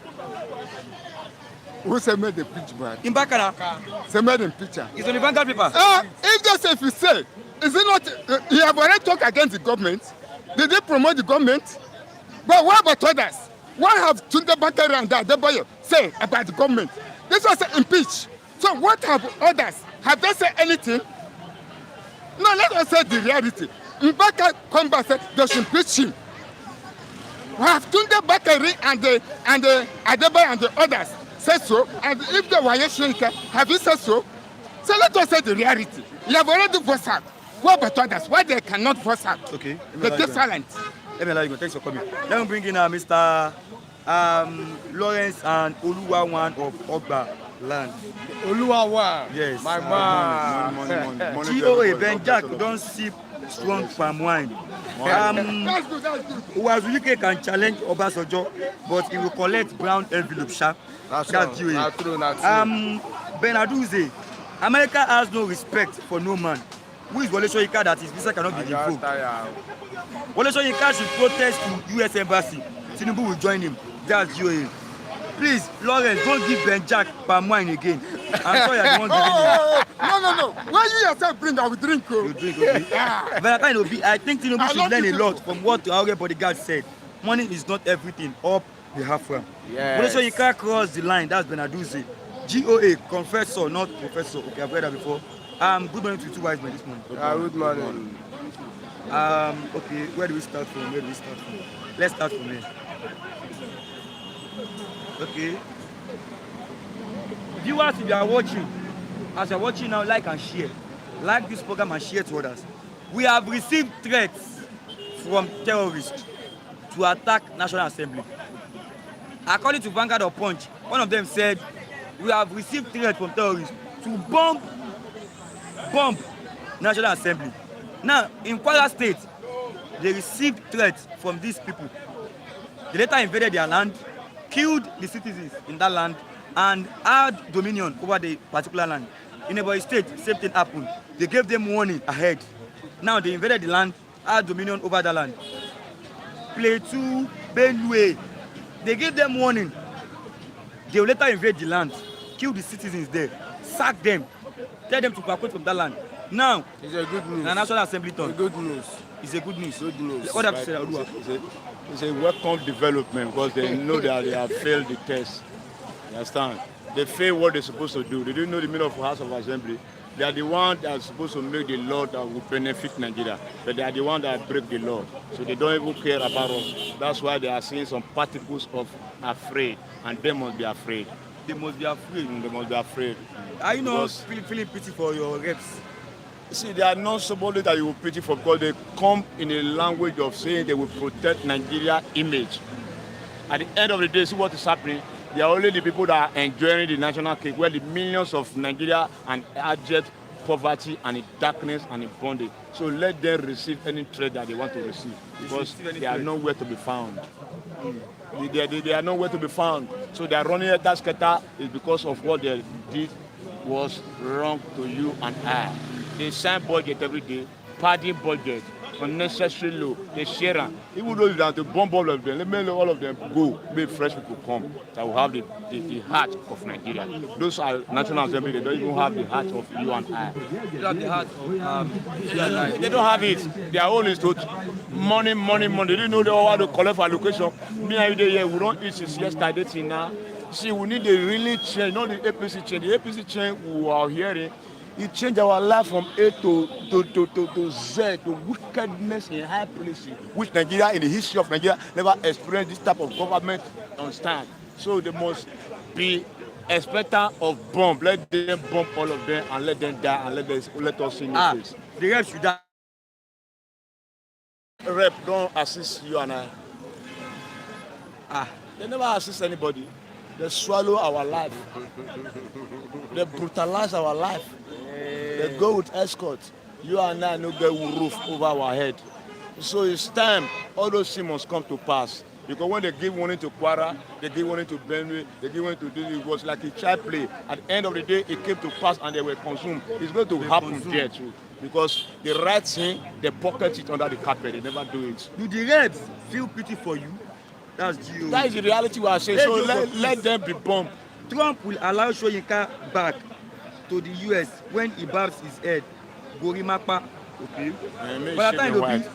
Who say made the pitch Buhari? Mbaka now, Say made him picture. it's on the Vanguard paper. If just if you say, is it not? He have already talked against the government. Did they promote the government? But what about others? What have Tunde Bakari and Adebayo say about the government? This was impeached. So what have others? Have they said anything? No, let us say the reality. Mbaka come back and say they should impeach him. Have Tunde Bakari and Adebayo and the others said so? And if they were Soyinka, have you said so? So let us say the reality. You have already voiced out. What about others? Why they cannot voice out? Okay. They keep silent. Let me allow you go. Thanks for coming. Let me bring in Mr. Lawrence and Oluwawan of Ogba Land. Oluwawa. Yes. My man. Money. GOA Ben Jack don sip strong palm wine. That's good, that's good. Uwazuike can challenge Obasanjo, but he will collect brown envelope sha. That's That's GOA. not true, not true. Benaduze, America has no respect for no man. Who is Wole Soyinka that his visa cannot be revoked? Wole Soyinka should protest to US Embassy. Tinubu will join him. That's GOA. Please, Lawrence, don't give Ben Jack palm wine again. I'm sorry, I don't want giving him. No. When you yourself bring, I will drink. Oh. You drink, okay? Valentine Obi, I think Tinubu should learn a lot from what our bodyguard said. Money is not everything. Up the halfway. Yes. Wole Soyinka crossed the line. That's Benaduze. GOA, confessor, not professor. Okay, I've read that before. Good morning to two wise men this morning. Good morning. Okay, where do we start from? Let's start from here. Okay. Viewers, if you are watching, as you are watching now, like and share. Like this program and share to others. We have received threats from terrorists to attack National Assembly. According to Vanguard or Punch, one of them said, we have received threats from terrorists to bomb National Assembly. Now, in Kwara State, they received threats from these people. They later invaded their land, killed the citizens in that land, and had dominion over the particular land. In Ebonyi State, same thing happened. They gave them warning ahead. Now they invaded the land, had dominion over the land. Plateau, Benue, they gave them warning. They will later invade the land, kill the citizens there, sack them, tell them to evacuate from that land. Now, It's a good news. the National Assembly turn. Good news. It's a good news. Good news. What have you said, Oluwa? It's a welcome development because they know that they have failed the test. You understand? They failed what they're supposed to do. They didn't know the meaning of House of Assembly. They are the ones that are supposed to make the law that will benefit Nigeria. But they are the ones that break the law. So they don't even care about us. That's why they are seeing some particles of afraid. And they must be afraid. They must be afraid. They must be afraid. Are you not Because- feeling pity for your reps? See, they are not somebody that you will pity for because they come in a language of saying they will protect Nigeria image. At the end of the day, see what is happening. They are only the people that are enjoying the national cake, where the millions of Nigeria and abject poverty and in darkness and in bondage. So let them receive any threat that they want to receive because they are nowhere to be found. They are nowhere to be found. So they are running at that scatter is because of what they did was wrong to you and I. They sign budget every day, padding budget. unnecessary low. They share them. Even though you have to bomb all of them, let me all of them go. Make fresh people come. That will have the heart of Nigeria. Those are National Assembly. They don't even have the heart of you and I. They have the heart of They don't have it. Their own is to money. They didn't know they all had to collect for allocation. Me and you here, we don't eat since yesterday till now. See, we need a really change, not the APC change. The APC change we are hearing, it changed our life from A to Z, to wickedness in high places, which Nigeria, in the history of Nigeria, never experienced this type of government on stand. So they must be expectant of bomb. Let them bomb all of them and let them die and let us see new face. The rep should die. Rep don't assist you and I. They never assist anybody. They swallow our life. They brutalize our life. They go with escort. You and I no get roof over our head. So it's time all those things must come to pass. Because when they give warning to Kwara, they give warning to Benue, they give warning to this, it was like a child play. At the end of the day, it came to pass and they were consumed. It's going to happen there too. Because the right thing, they pocket it under the carpet. They never do it. Do the reps feel pity for you? That's GO. That is the reality we are saying. So let them be bombed. Trump will allow Soyinka back to the US when he barbs his head. Gorimapa, okay. By the time it will be,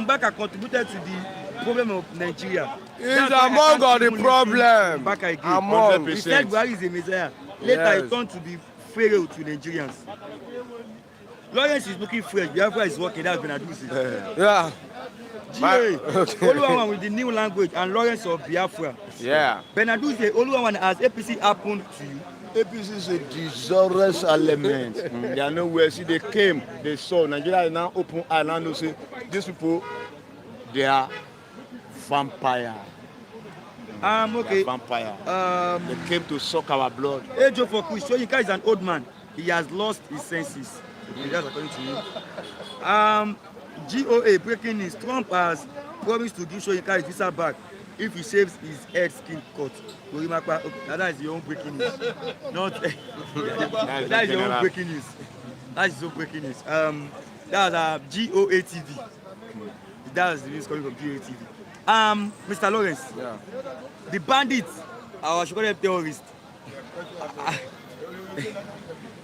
Mbaka contributed to the problem of Nigeria. He's among all the problem. Mbaka again. Among. He said Buhari is a messiah. Later he turned to be pharaoh to Nigerians. Lawrence is looking fresh. Biafra is working. That's Benadusi. Yeah. Oluwawan with the new language and Lawrence of Biafra. Yeah. Benadusi, Oluwawan, has APC happened to you? APC is a disastrous element. They are nowhere. See, they came, they saw Nigeria is now open island. They say these people, they are vampire. Okay. Vampire. They came to suck our blood. Ejo for Kush, Soyinka is an old man. He has lost his senses. Okay, that's according to you. GOA breaking news. Trump has promised to give Soyinka his visa back if he shaves his head skin cut. Okay, that is your own breaking news. Not that is your own breaking news. That is your own breaking news. That's GOA TV. That's the news coming from GOA TV. Mr. Lawrence. Yeah. The bandits, I should call them terrorists.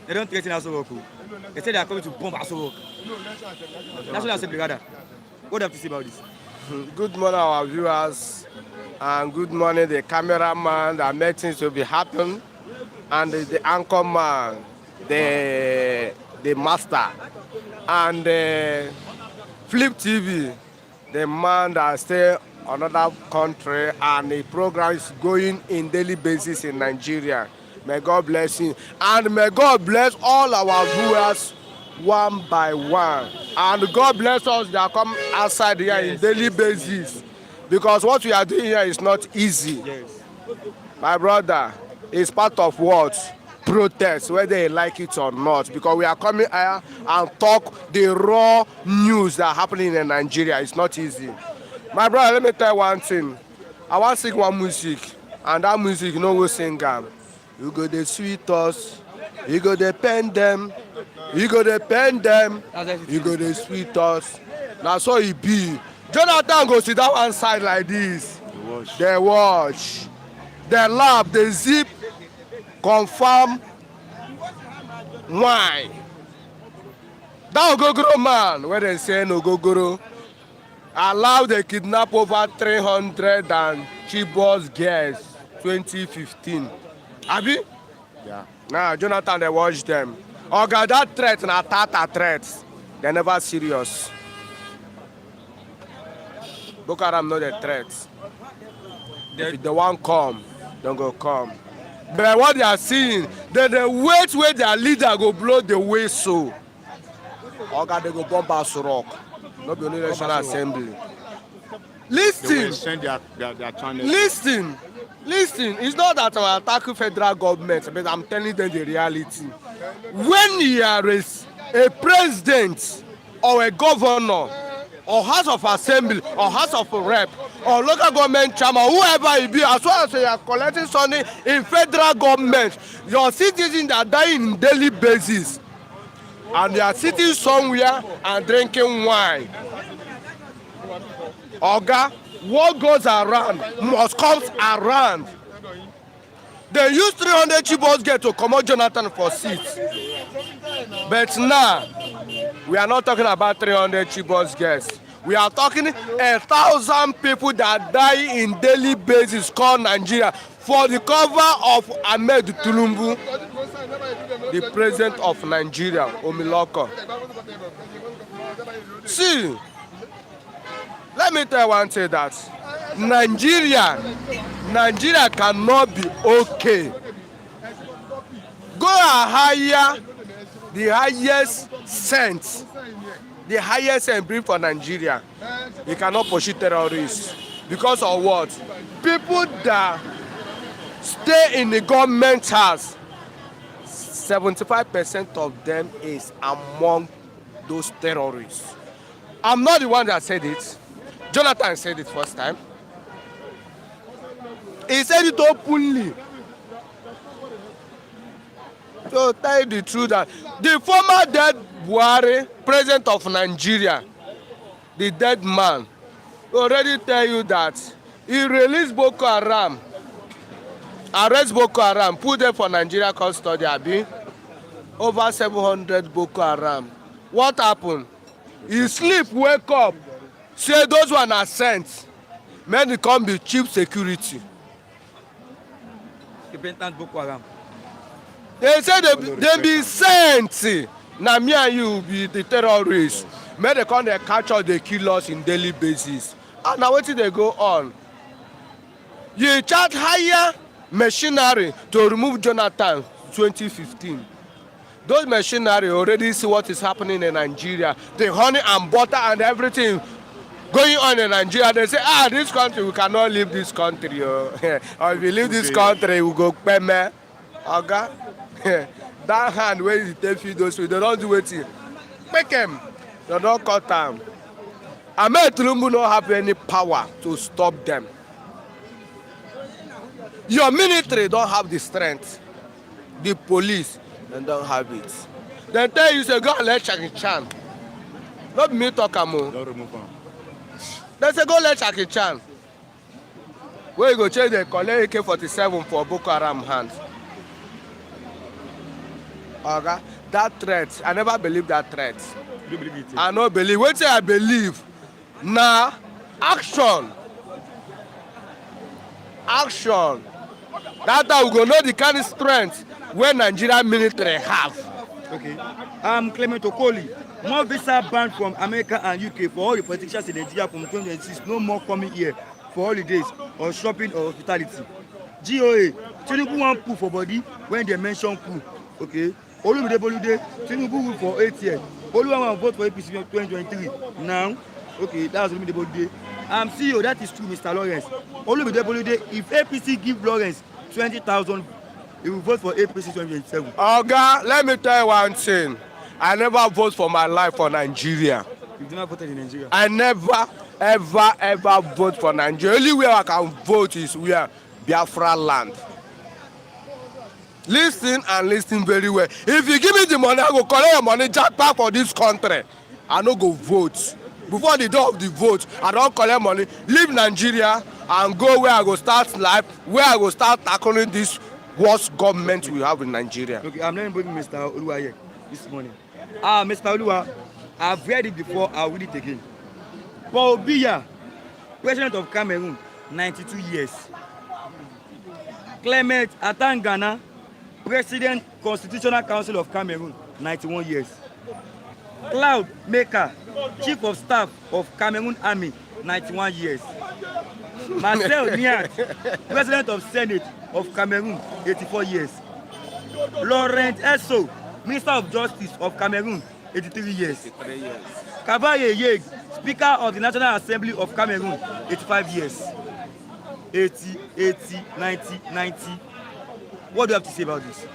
They don't threaten Aso Rock. They say they are coming to bomb Aso Rock. That's what I said, brother. What do you have to say about this? Good morning, our viewers, and good morning, the cameraman that made things to be happen, and the anchor man, the master, and Flip TV, the man that stay another country, and the program is going in daily basis in Nigeria. May God bless you, and may God bless all our viewers one by one, and God bless us that come outside here in daily basis, because what we are doing here is not easy. My brother, it's part of what? Protest, whether they like it or not, because we are coming here and talk the raw news that are happening in Nigeria. It's not easy. My brother, let me tell you one thing. I want to sing one music, and that music, you know, we sing am. You go dey sweet us, you go dey pen them, you go dey pen them, you go dey sweet us. Na so e be. Jonathan go sit down one side like this. Dey watch, dey laugh, dey zip, confirm wine. That ogogoro man wey dem say no ogogoro allow dey kidnap over 300 and Chibok's girls 2015. Abi? Yeah. Now Jonathan dey watch them. Oga, that threat na tata threat. They never serious. Boko Haram no dey threat. If they wan come, dem go come. But what they are seeing, they wait where their leader go blow the whistle. Oga, they go bomb Aso Rock. No be only National Assembly. Listen. Listen. It's not that I attack federal government, but I'm telling them the reality. When you are a president or a governor or House of Assembly or House of Rep or local government chairman, whoever it be, as well as you are collecting money in federal government, your citizens are dying on daily basis. and they are sitting somewhere and drinking wine. Oga, what goes around must come around. They used 300 Chibos girls to comot Jonathan for seats. But now, we are not talking about 300 Chibos girls. We are talking 1,000 people that die in daily basis called Nigeria for the cover of Ahmed Tulumbu, the president of Nigeria, Omiloko. See, let me tell you one thing that Nigeria cannot be okay. Go and hire the highest cent, the highest and bring for Nigeria. You cannot pursue terrorists because of what? People that stay in the government house, 75% of them is among those terrorists. I'm not the one that said it. Jonathan said it first time. He said it openly. So tell you the truth that the former dead Buhari, president of Nigeria, the dead man, already tell you that he released Boko Haram, arrest Boko Haram, put them for Nigeria custody, abi, over 700 Boko Haram. What happened? He sleep, wake up, say those one are sent. Men come be chief security. Repentant Boko Haram. They say they be sent. Now me and you be the terrorists. May they come, they catch us, they kill us in daily basis. And now wetin dey go on? You charge higher machinery to remove Jonathan 2015. Those machinery already see what is happening in Nigeria. The honey and butter and everything going on in Nigeria. They say, this country, we cannot leave this country. Or if we leave this country, we go peme. Oga, that hand where you take feed those people, they don't do it. Make them. They don't cut them. Ahmed Tulumbu don't have any power to stop them. Your military don't have the strength. The police, they don't have it. They tell you, say, go and let Jackie Chan. Not me talk amo. Don't remove him. They say, go let Jackie Chan. Where you go change the collect AK-47 for Boko Haram hands. Okay? That threat, I never believe that threat. You believe it? I no believe. Wetin I believe na action. Action. That time we go know the kind of strength wey Nigerian military have. Okay. Clement Okoli. More visa banned from America and UK for all the politicians in Nigeria from 2026. No more coming here for holidays or shopping or hospitality. GOA. Tinubu wan poo for body when they mention poo. Okay. Olumide Bolude. Tinubu rule for 8 years. Oluwa wan vote for APC in 2023. Now, okay, that was Olumide Bolude. CEO, that is true, Mr. Lawrence. Olumide Bolude, if APC give Lawrence 20,000, he will vote for APC 2027. Oga, let me tell you one thing. I never vote for my life for Nigeria. You've never voted in Nigeria? I never, ever vote for Nigeria. Only where I can vote is where Biafra land. Listen and listen very well. If you give me the money, I go collect your money jackpot for this country. I no go vote. Before the day of the vote, I don't collect money, leave Nigeria and go where I go start life, where I go start tackling this worst government we have in Nigeria. Okay, I'm not bringing Mr. Oluwa here this morning. Mr. Oluwa, I've read it before, I'll read it again. Paul Biya, President of Cameroon, 92 years. Clement Atangana, President, Constitutional Council of Cameroon, 91 years. Cloud Maker, Chief of Staff of Cameroon Army, 91 years. Marcel Niat, President of Senate of Cameroon, 84 years. Laurent Esso, Minister of Justice of Cameroon, 83 years. Kabaye Yeg, Speaker of the National Assembly of Cameroon, 85 years. 80, 90. What do you have to say about this?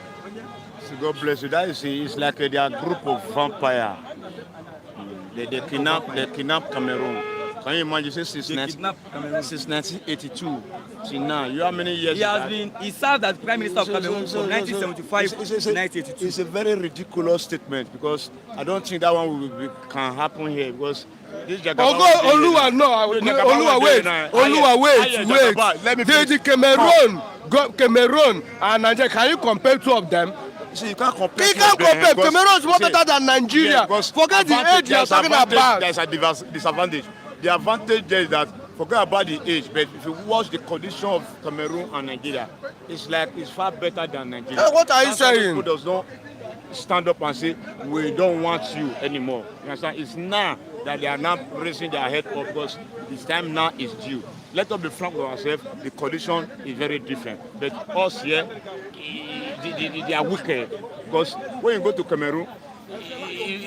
So God bless you. That is, it's like they are a group of vampires. They kidnap Cameroon. Can you imagine? Say They kidnapped Cameroon. since 1982 till now. You know how many years? He served as Prime Minister of Cameroon from 1975 to 1982. It's a very ridiculous statement because I don't think that one can happen here because this Jagaban. Oluwa, no, Oluwa, wait. Let me The Cameroon and Nigeria, can you compare two of them? See, you can't compare. You can't compare. Cameroon is more better than Nigeria. Forget the age you are talking about. There's a disadvantage. The advantage there is that forget about the age, but if you watch the condition of Cameroon and Nigeria, it's far better than Nigeria. What are you saying? People does not stand up and say we don't want you anymore. You understand? It's now that they are now raising their head up because this time now is due. Let us be frank with ourselves. The condition is very different. But us here, they are wicked because when you go to Cameroon,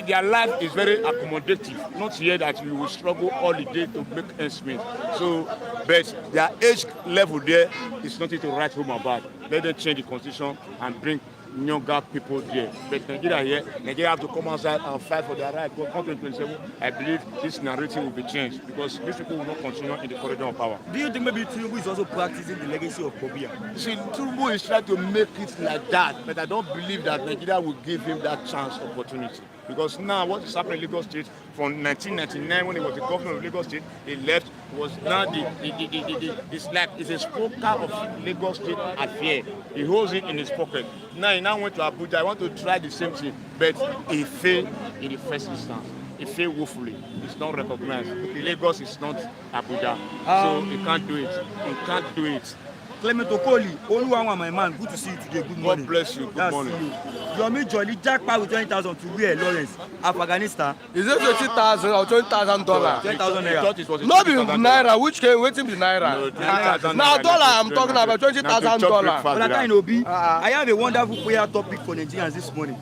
their life is very accommodative. Not here that you will struggle all the day to make ends meet. So, but their age level there is nothing to write home about. Let them change the constitution and bring younger people there. But Nigeria have to come outside and fight for their right. Because 2027, I believe this narrative will be changed because these people will not continue in the corridor of power. Do you think maybe Tinubu is also practicing the legacy of Kobia? See, Tinubu is trying to make it like that, but I don't believe that Nigeria will give him that chance opportunity. Because now what is happening in Lagos State from 1999 when he was the governor of Lagos State, he left, was now it's a spoker of Lagos State affair. He holds it in his pocket. Now he went to Abuja. I want to try the same thing, but he failed in the first instance. He failed woefully. It's not recognized. Lagos is not Abuja, so he can't do it. He can't do it. Clement Okoli, Oluwawa, my man, good to see you today. Good morning. God bless you. Good morning. Yomi Jolly jackpot with 20,000 to where Lawrence, Afghanistan. Is it $20,000 or $20,000? $20,000 naira. No be naira, which came waiting be naira. Now dollar, I'm talking about $20,000. But I can't be. I have a wonderful prayer topic for Nigerians this morning.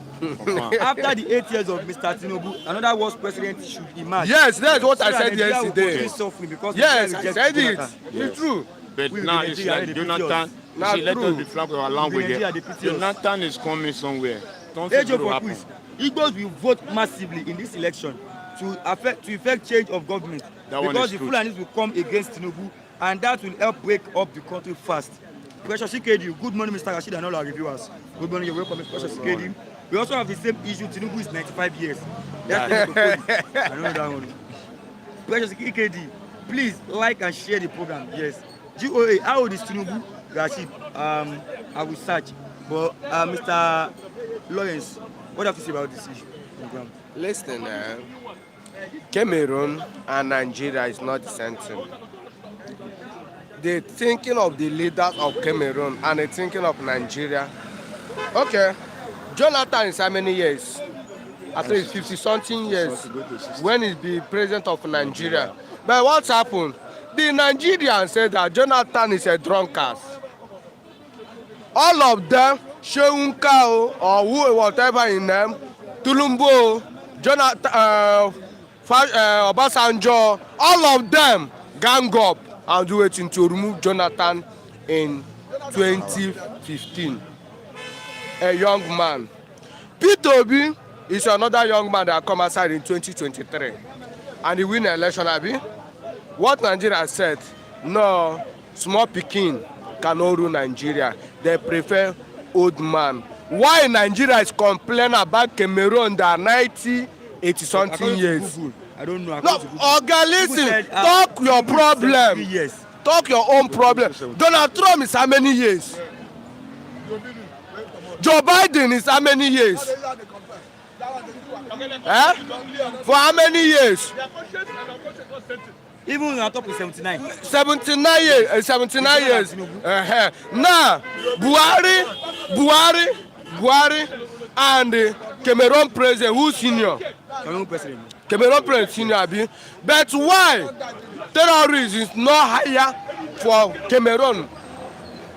After the 8 years of Mr. Tinubu, another worst president should emerge. Yes, that's what I said yesterday. Yes, I said it. It's true. But now it's like Jonathan. See, let us be frank with our language here. Jonathan is coming somewhere. Don't think it will happen. Igbos will vote massively in this election to effect change of government because the Fulanis will come against Tinubu and that will help break up the country fast. Precious Ikedi, good morning, Mr. Rashid and all our reviewers. Good morning, you're welcome, Precious Ikedi. We also have the same issue. Tinubu is 95 years. That's I know that one. Precious Ikedi, please like and share the program. Yes. GOA, how old is Tinubu? Rashid, I will search. But Mr. Lawrence, what do you have to say about this issue? Listen, Cameroon and Nigeria is not the same thing. The thinking of the leaders of Cameroon and the thinking of Nigeria. Okay, Jonathan is how many years? At least 50-something years when he's the president of Nigeria. But what's happened? The Nigerians said that Jonathan is a drunkard. All of them, Soyinka or whatever in them, Tulumbo, Jonathan, Obasanjo, all of them gang up and do it to remove Jonathan in 2015. A young man. Peter Obi is another young man that come outside in 2023 and he win the election. Abi, what Nigeria said, no, small pikin cannot rule Nigeria. They prefer old man. Why Nigeria is complaining about Cameroon that 90, 80-something years? Google, I don't know. No, Oga, listen, said, talk your problem. Yes. Talk your own problem. Donald Trump is how many years? Joe Biden is how many years? For how many years? Even on top of 79. 79 years. 79 years. Now, Buhari and Cameroon president, who's senior? Cameroon president senior. But why terrorism is not higher for Cameroon?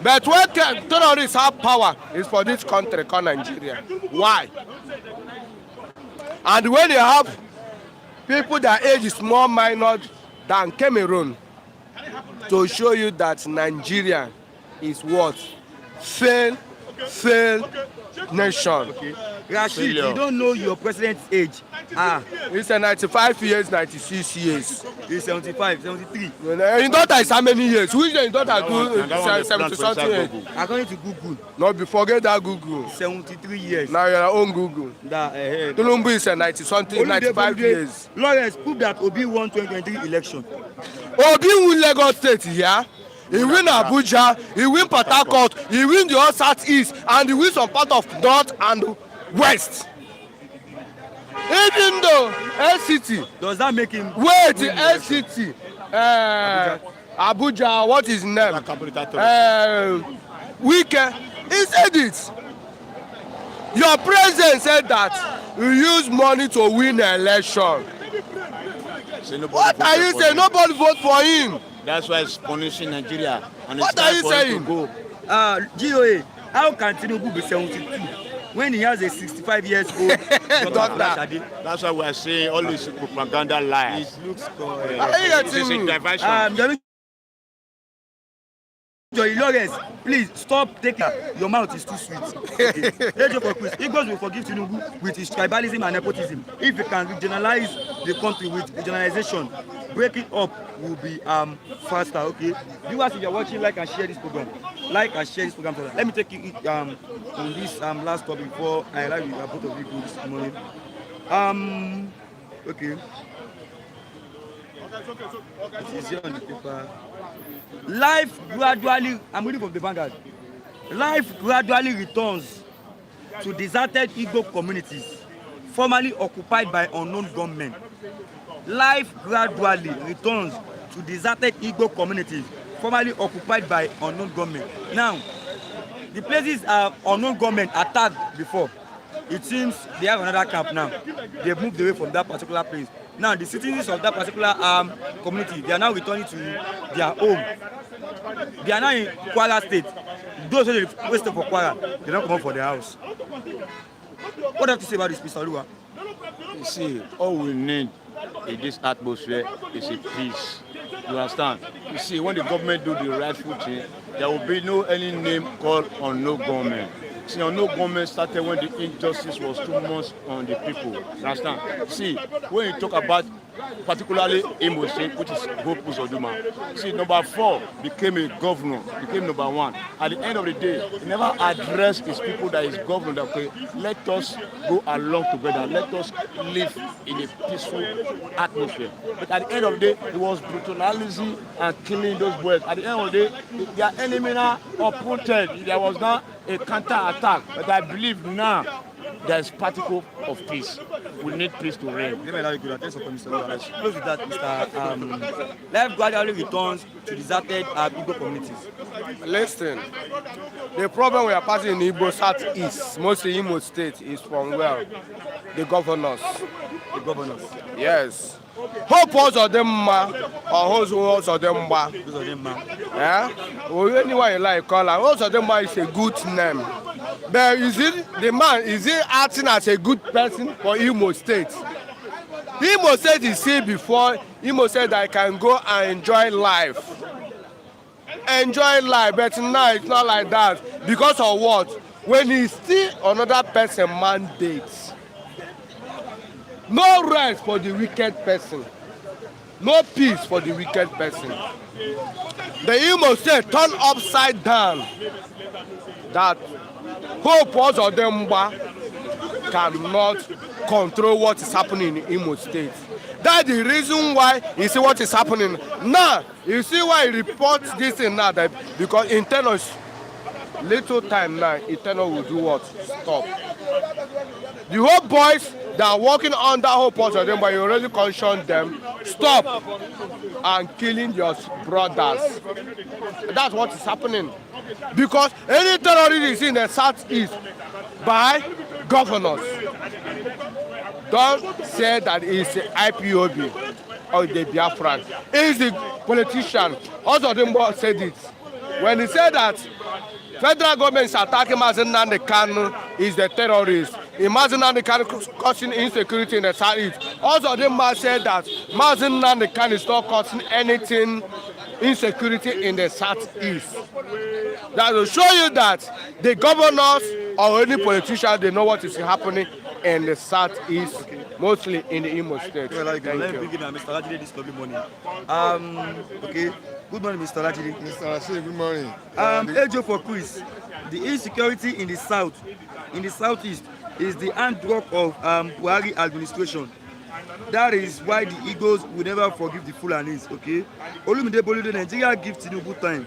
But when terrorists have power, it's for this country called Nigeria. Why? And when they have people that age is more minor than Cameroon, to show you that Nigeria is what? Failed failed nation. Okay. Rashid, Failure. you don't know your president's age. He's a 95 years, 96 years. He's 75, 73. Your daughter is how many years? Which your daughter do And that one they 70 plant for something inside years? Google. According to Google, No, forget that Google. 73 years. Now your own Google. That, Tulumbu is a 90 something, 95 years. Lawrence, prove that Obi won 2023 election. Obi win Lagos State here. He win Abuja, he win Port Harcourt, he win the whole southeast, and he win some part of north and west. Even though LCT, Does that make him wait, win the election? LCT, Abuja, what is his name? Wike, he said it. Your president said that you use money to win an election. What are you saying? Nobody vote for him. That's why it's punishing Nigeria. And What it's are time you for him saying? to go. GOA, how can Tinubu be 72 when he has a 65 years old daughter? That's why we are saying all this propaganda lies. It looks Are you This is getting a me? diversion. Joy Lawrence, please stop taking your mouth is too sweet. Okay. Let's go for quiz. Igbos will forgive Tinubu with his tribalism and nepotism. If he can regionalize the country with regionalization, breaking up will be faster. Okay. Viewers, if you're watching, like and share this program. Like and share this program. Let me take you on this last topic before I allow you both of you go this morning. Okay. It is here on the paper. Life gradually, I'm reading from the Vanguard. Life gradually returns to deserted Igbo communities formerly occupied by unknown gunmen. Life gradually returns to deserted Igbo communities formerly occupied by unknown gunmen. Now, the places unknown gunmen attacked before, it seems they have another camp now. They've moved away from that particular place. Now, the citizens of that particular community, they are now returning to their home. They are now in Kwara State. Those who are waiting for Kwara, they don't come out for their house. What do you have to say about this, Mr. Lua? You see, all we need in this atmosphere is a peace. You understand? You see, when the government do the rightful thing, there will be no any name called on no government. See, no government started when the injustice was too much on the people. You understand? See, when you talk about particularly Imo State, which is Hope Uzodinma, see, number 4 became a governor, became number 1. At the end of the day, he never addressed his people that is governor, that okay, let us go along together, let us live in a peaceful atmosphere. But at the end of the day, he was brutalizing and killing those boys. At the end of the day, their enemy now uprooted. There was now a counter-attack. But I believe now there is particle of peace. We need peace to reign. Thanks for coming, Mr. Lua. Close with that, Mr. Life gradually returns to deserted Igbo communities. Listen, the problem we are passing in Igbo Southeast, mostly Imo State, is from where? The governors. The governors. Yes. Hope also them ma, or also them ma. Those are them, man. Yeah? Or anyone you like call her. Also them ma is a good name. But is it the man, is he acting as a good person for Imo State? Imo State is see before Imo State that I can go and enjoy life. Enjoy life, but now it's not like that. Because of what? When he still another person mandates. No rest for the wicked person. No peace for the wicked person. The Imo State turned upside down. That Hope Uzodinma cannot control what is happening in Imo State. That's the reason why you see what is happening. Now, you see why he reports this thing now, that because internal little time now, internal will do what? Stop. The whole boys that are working under Hope Uzodinma, you already cautioned them, stop and killing your brothers. That's what is happening. Because any terrorist is in the southeast by governors. Don't say that it's the IPOB or the Biafran. It's the politician. Uzodinma said it. When he said that federal government is attacking Mazi Nnamdi Kanu is the terrorist. Mazi Nnamdi Kanu causing insecurity in the southeast. Uzodinma said that Mazi Nnamdi Kanu is not causing anything insecurity in the southeast. That will show you that the governors or any politician, they know what is happening in the southeast, mostly in the Imo State. Well, like, Thank let me you. begin, Mr. Lajide, this lovely morning. Okay. Good morning, Mr. Lajide. Mr. Rashid, good morning. Ejo for quiz. The insecurity in the southeast, is the handwork of Buhari administration. That is why the Igbos will never forgive the Fulanis. Okay. Olumide Bolude, Nigeria give Tinubu time.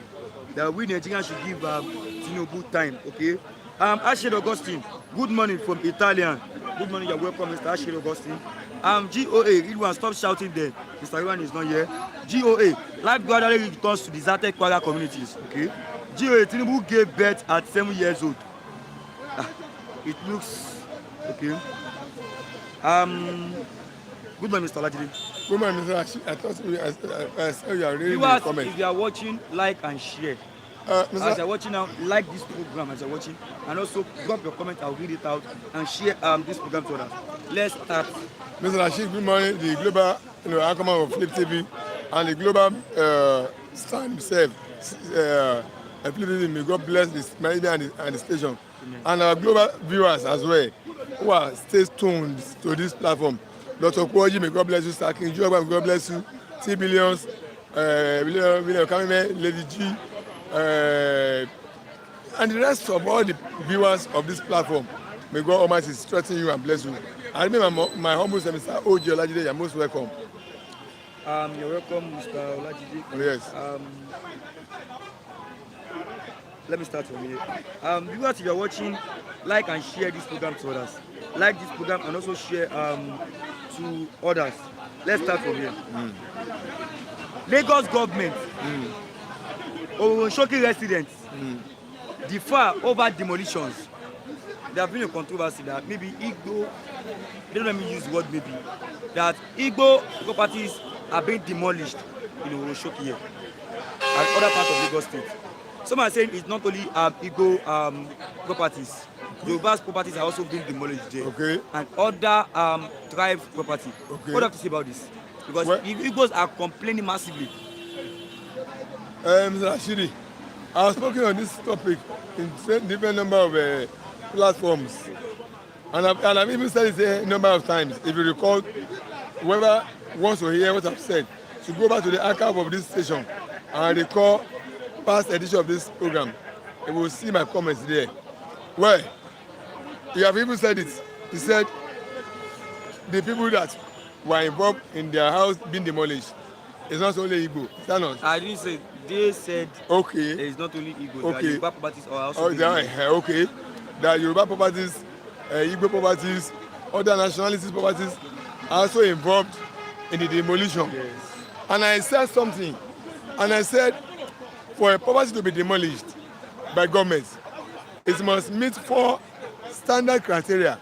That we Nigerians should give Tinubu time. Okay. Ashed Augustine, good morning from Italian. Good morning, you're welcome, Mr. Ashed Augustine. GOA, Ridwan, stop shouting there. Mr. Ridwan is not here. GOA, life gradually returns to deserted Kwara communities. Okay. GOA, Tinubu gave birth at 7 years old. It looks okay. Good morning, Mr. Lajide. Good morning, Mr. Rashid. I thought I saw you are reading the Viewers, comment. if you are watching, like and share. As you're watching now, like this program as you're watching, and also drop your comment. I'll read it out and share this program to others. Let's start. Mr. Rashid, good morning. The global, anchorman of Flip TV and the global star himself, Flip TV, may God bless this media and the station. Amen. And our global viewers as well, who are stay tuned to this platform. Dr. Kwoji, may God bless you. Sir King Joba, may God bless you. T Billions, William Kamime, Lady G, and the rest of all the viewers of this platform. May God Almighty strengthen you and bless you. I remember my humble self, Mr. Oji Olajide, you're most welcome. You're welcome, Mr. Olajide. Oh, yes. Let me start from here. Viewers, if you're watching, like and share this program to others. Like this program and also share to others. Let's start from here. Lagos government, Shocking residents, differ over demolitions. There have been a controversy that maybe Igbo, don't let me use the word maybe, that Igbo properties are being demolished in Oroshoki here and other parts of Lagos State. Some are saying it's not only Igbo properties. Yoruba's properties are also being demolished there. Okay. And other tribe property. Okay. What do you have to say about this? Because if Igbos are complaining massively. Mr. Rashidi, I was speaking on this topic in different number of platforms. And I've even said it a number of times. If you recall, whoever wants to hear what I've said, should go back to the archive of this station and recall past edition of this program. You will see my comments there. Well, you have even said it. You said the people that were involved in their house being demolished, it's not only Igbo. Is that not? I didn't say. They said okay. It's not only Igbo. Okay. Yoruba properties are also okay. That Yoruba properties, Igbo properties, other nationalities properties are also involved in the demolition. Yes. And I said something. And I said, for a property to be demolished by government, it must meet 4 standard criteria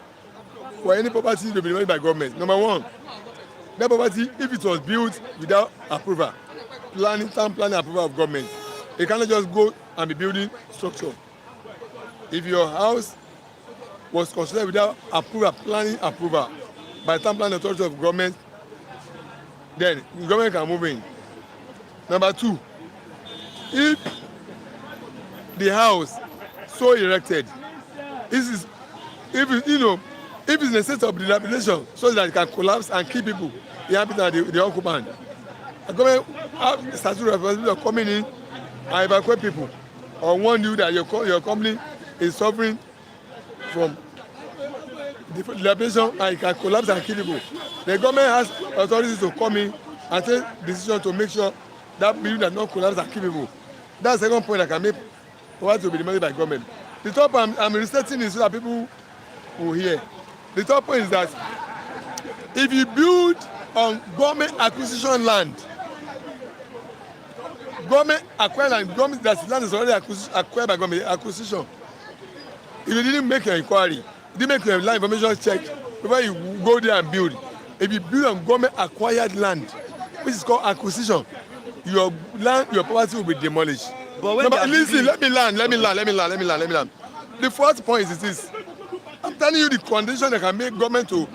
for any property to be demolished by government. Number 1, that property, if it was built without approval, town planning approval of government, you cannot just go and be building structure. If your house was constructed without planning approval by town planning authority of government, then the government can move in. Number 2, if the house so erected, if it's in a state of dilapidation so that it can collapse and kill people, the inhabitants, the occupant, the government have statutory responsibility of coming in and evacuate people or warn you that your company is suffering from dilapidation and it can collapse and kill people. The government has authorities to come in and take decision to make sure that building does not collapse and kill people. That's the second point I can make for to be demanded by government. The third point I'm restating is so that people will hear. The third point is that if you build on government acquisition land, government acquired land, that land is already acquired by government acquisition. If you didn't make your inquiry, you didn't make your land information check before you go there and build. If you build on government acquired land, which is called acquisition, your property will be demolished. But when listen, let me land. The fourth point is this. I'm telling you the condition that can make government to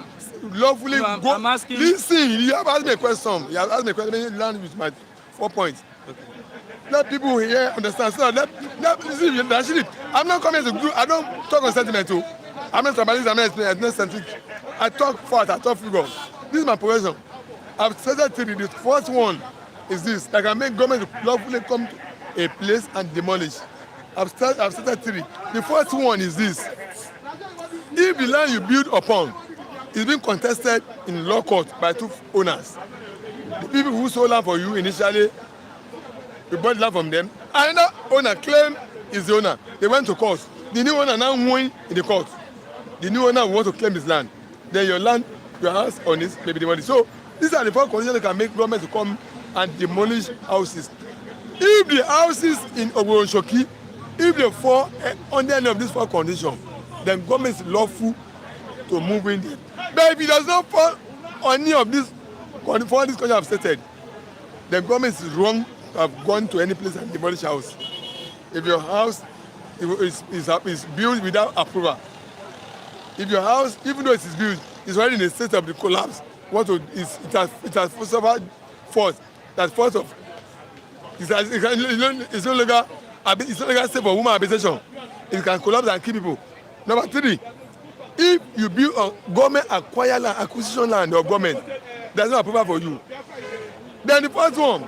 lawfully go. I'm asking. Listen, you have asked me a question. You have asked me a question. Let me land with my 4 points. Okay. let people here understand. So let see, actually, I'm not coming to do. I don't talk on sentiment too. I'm not tribalistic. I'm not ethnocentric. I talk fact. I talk figure. This is my profession. I've started three. The first one is this: that can make government lawfully come to a place and demolish. I've started three. The first one is this: if the land you build upon is being contested in law court by two owners, the people who sold land for you initially, you bought land from them. Another owner claim is the owner. They went to court. The new owner now won in the court. The new owner wants to claim his land. Then your land, your house on this may be demolished. So these are the four conditions that can make government to come and demolish houses. If the houses in Oboronshoki, if they fall under any of these four conditions, then government is lawful to move in there. But if it does not fall on any of these conditions I've stated, then government is wrong to have gone to any place and demolish a house. If your house is built without approval, if your house, even though it is built, is already in a state of the collapse, it has suffered force. That force of it's no longer safe for woman habitation. It can collapse and kill people. Number three, if you build a government acquired land, acquisition land of government, there's no approval for you. Then the first one,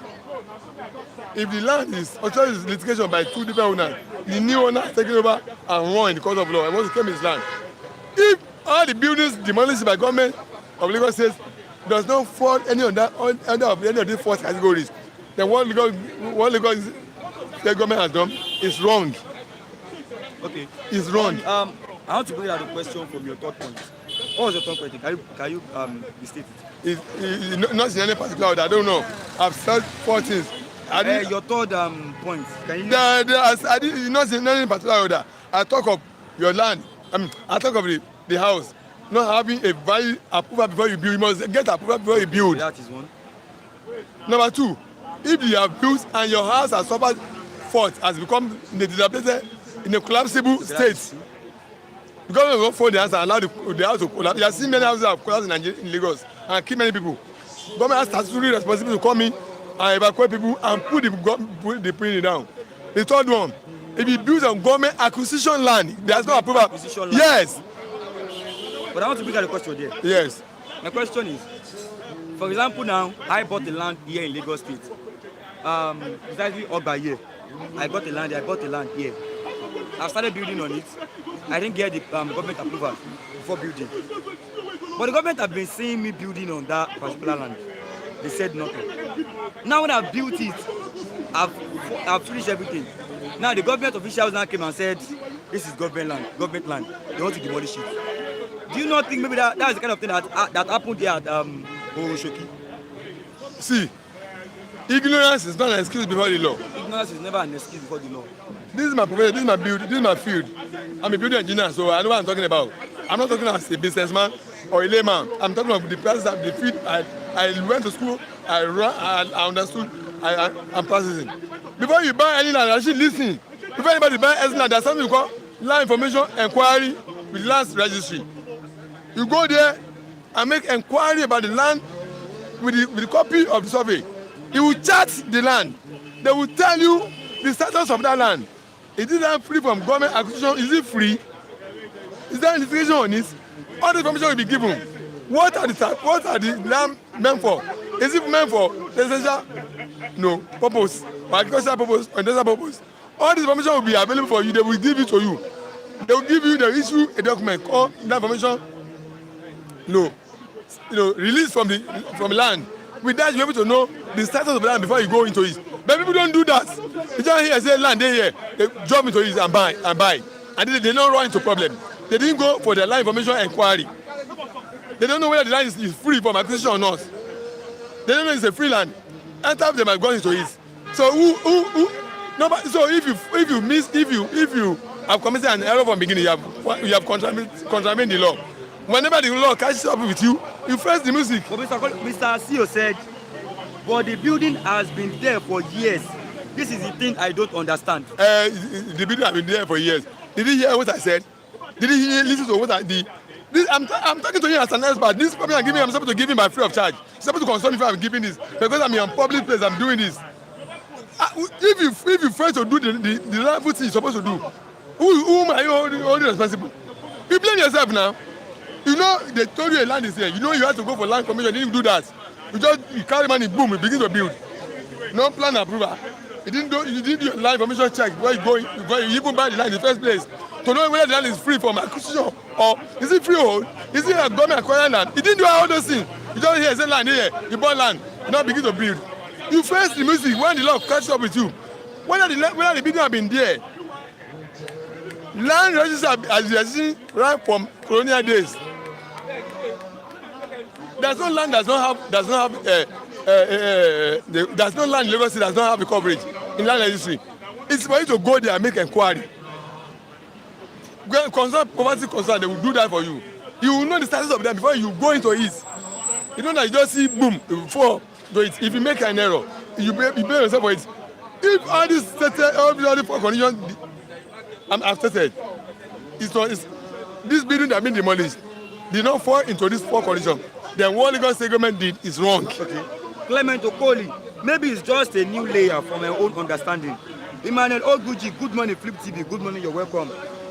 if the land is actually litigation by two different owners, the new owner is taking over and run in the court of law and wants to claim his land. If all the buildings demolished by government of Lagos State does not fall under any of these four categories, then what Lagos State government has done is wrong. Okay. It's wrong. I want to bring out a question from your third point. What was your third question? Can you restate it? It's not in any particular order. I don't know. I've said four things. Your third point. Can you? I did not in any particular order. I talk of your land. I talk of the house. Not having a valid approval before you build. You must get approval before you build. That is one. Number two, if you have built and your house has suffered fault, has become in a dilapidated, in a collapsible state, the government will fold the house and allow the house to collapse. You have seen many houses have collapsed in Nigeria, in Lagos, and kill many people. Government has statutory responsibility to come in and evacuate people and put the building down. The third one, if you build on government acquisition land, there is no approval. Acquisition land. Yes. But I want to bring out a question there. Yes. My question is, for example, now I bought the land here in Lagos State. Precisely Ogba here. I bought the land here. I've started building on it. I didn't get the government approval before building. But the government have been seeing me building on that particular land. They said nothing. Now when I've built it, I've finished everything. Now the government officials now came and said, this is government land. They want to demolish it. Do you not think maybe that's the kind of thing that happened here at Oroshoki? See, ignorance is not an excuse before the law. Ignorance is never an excuse before the law. This is my profession, this is my field. I'm a building engineer, so I know what I'm talking about. I'm not talking as a businessman or a layman. I'm talking about the process of the field. I went to school, I understood, I'm processing. Before you buy any land, actually listen. Before anybody buy any land, there's something we call land information inquiry with land registry. You go there and make inquiry about the land with the copy of the survey. It will chart the land. They will tell you the status of that land. Is this land free from government acquisition? Is it free? Is there litigation on it? All the information will be given. What are the land meant for? Is it meant for residential? No. Purpose. For agricultural purpose or industrial purpose. All this information will be available for you. They will give it to you. They will give you, they will issue a document called that information. No. Release from the land. With that, you're able to know the status of the land before you go into it. But people don't do that. They just hear say land they here. They jump into it and buy. And they don't run into problem. They didn't go for the land information inquiry. They don't know whether the land is free from acquisition or not. They don't know it's a free land. And after them have gone into it. So nobody, so if you have committed an error from the beginning, you have contravened the law. Whenever the law catches up with you, you face the music. But Mr. CEO said, but the building has been there for years. This is the thing I don't understand. The building has been there for years. Did he hear what I said? Did he listen to what I did? I'm talking to you as an expert. This problem I'm supposed to give him by free of charge. I'm supposed to consult if I'm giving this. Because I'm in a public place, I'm doing this. if you fail to do the rightful thing you're supposed to do, who are you holding responsible? You blame yourself now. You know they told you a land is here. You know you have to go for land commission. You didn't do that. You carry money, boom, you begin to build. No plan approval. You didn't do your land commission check before you even buy the land in the first place. To know whether the land is free from acquisition or is it freehold? Is it a government acquired land? You didn't do all those things. You just hear say land here, you bought land, you now begin to build. You face the music when the law catches up with you. Whether the building have been there. Land register as you are seeing right from colonial days. There's no land there's no land in Lagos State does not have the coverage in land registry. It's for you to go there and make inquiry. Poverty concern, they will do that for you. You will know the status of them before you go into it. You know that you just see boom before do it. If you make an error, you blame yourself for it. If all these four conditions I've stated, this building that has been demolished did not fall into these four conditions. Then what Lagos State government did is wrong. Okay. Clement Okoli, maybe it's just a new layer from my own understanding. Emmanuel Oguji, good morning, Flip TV, good morning, you're welcome.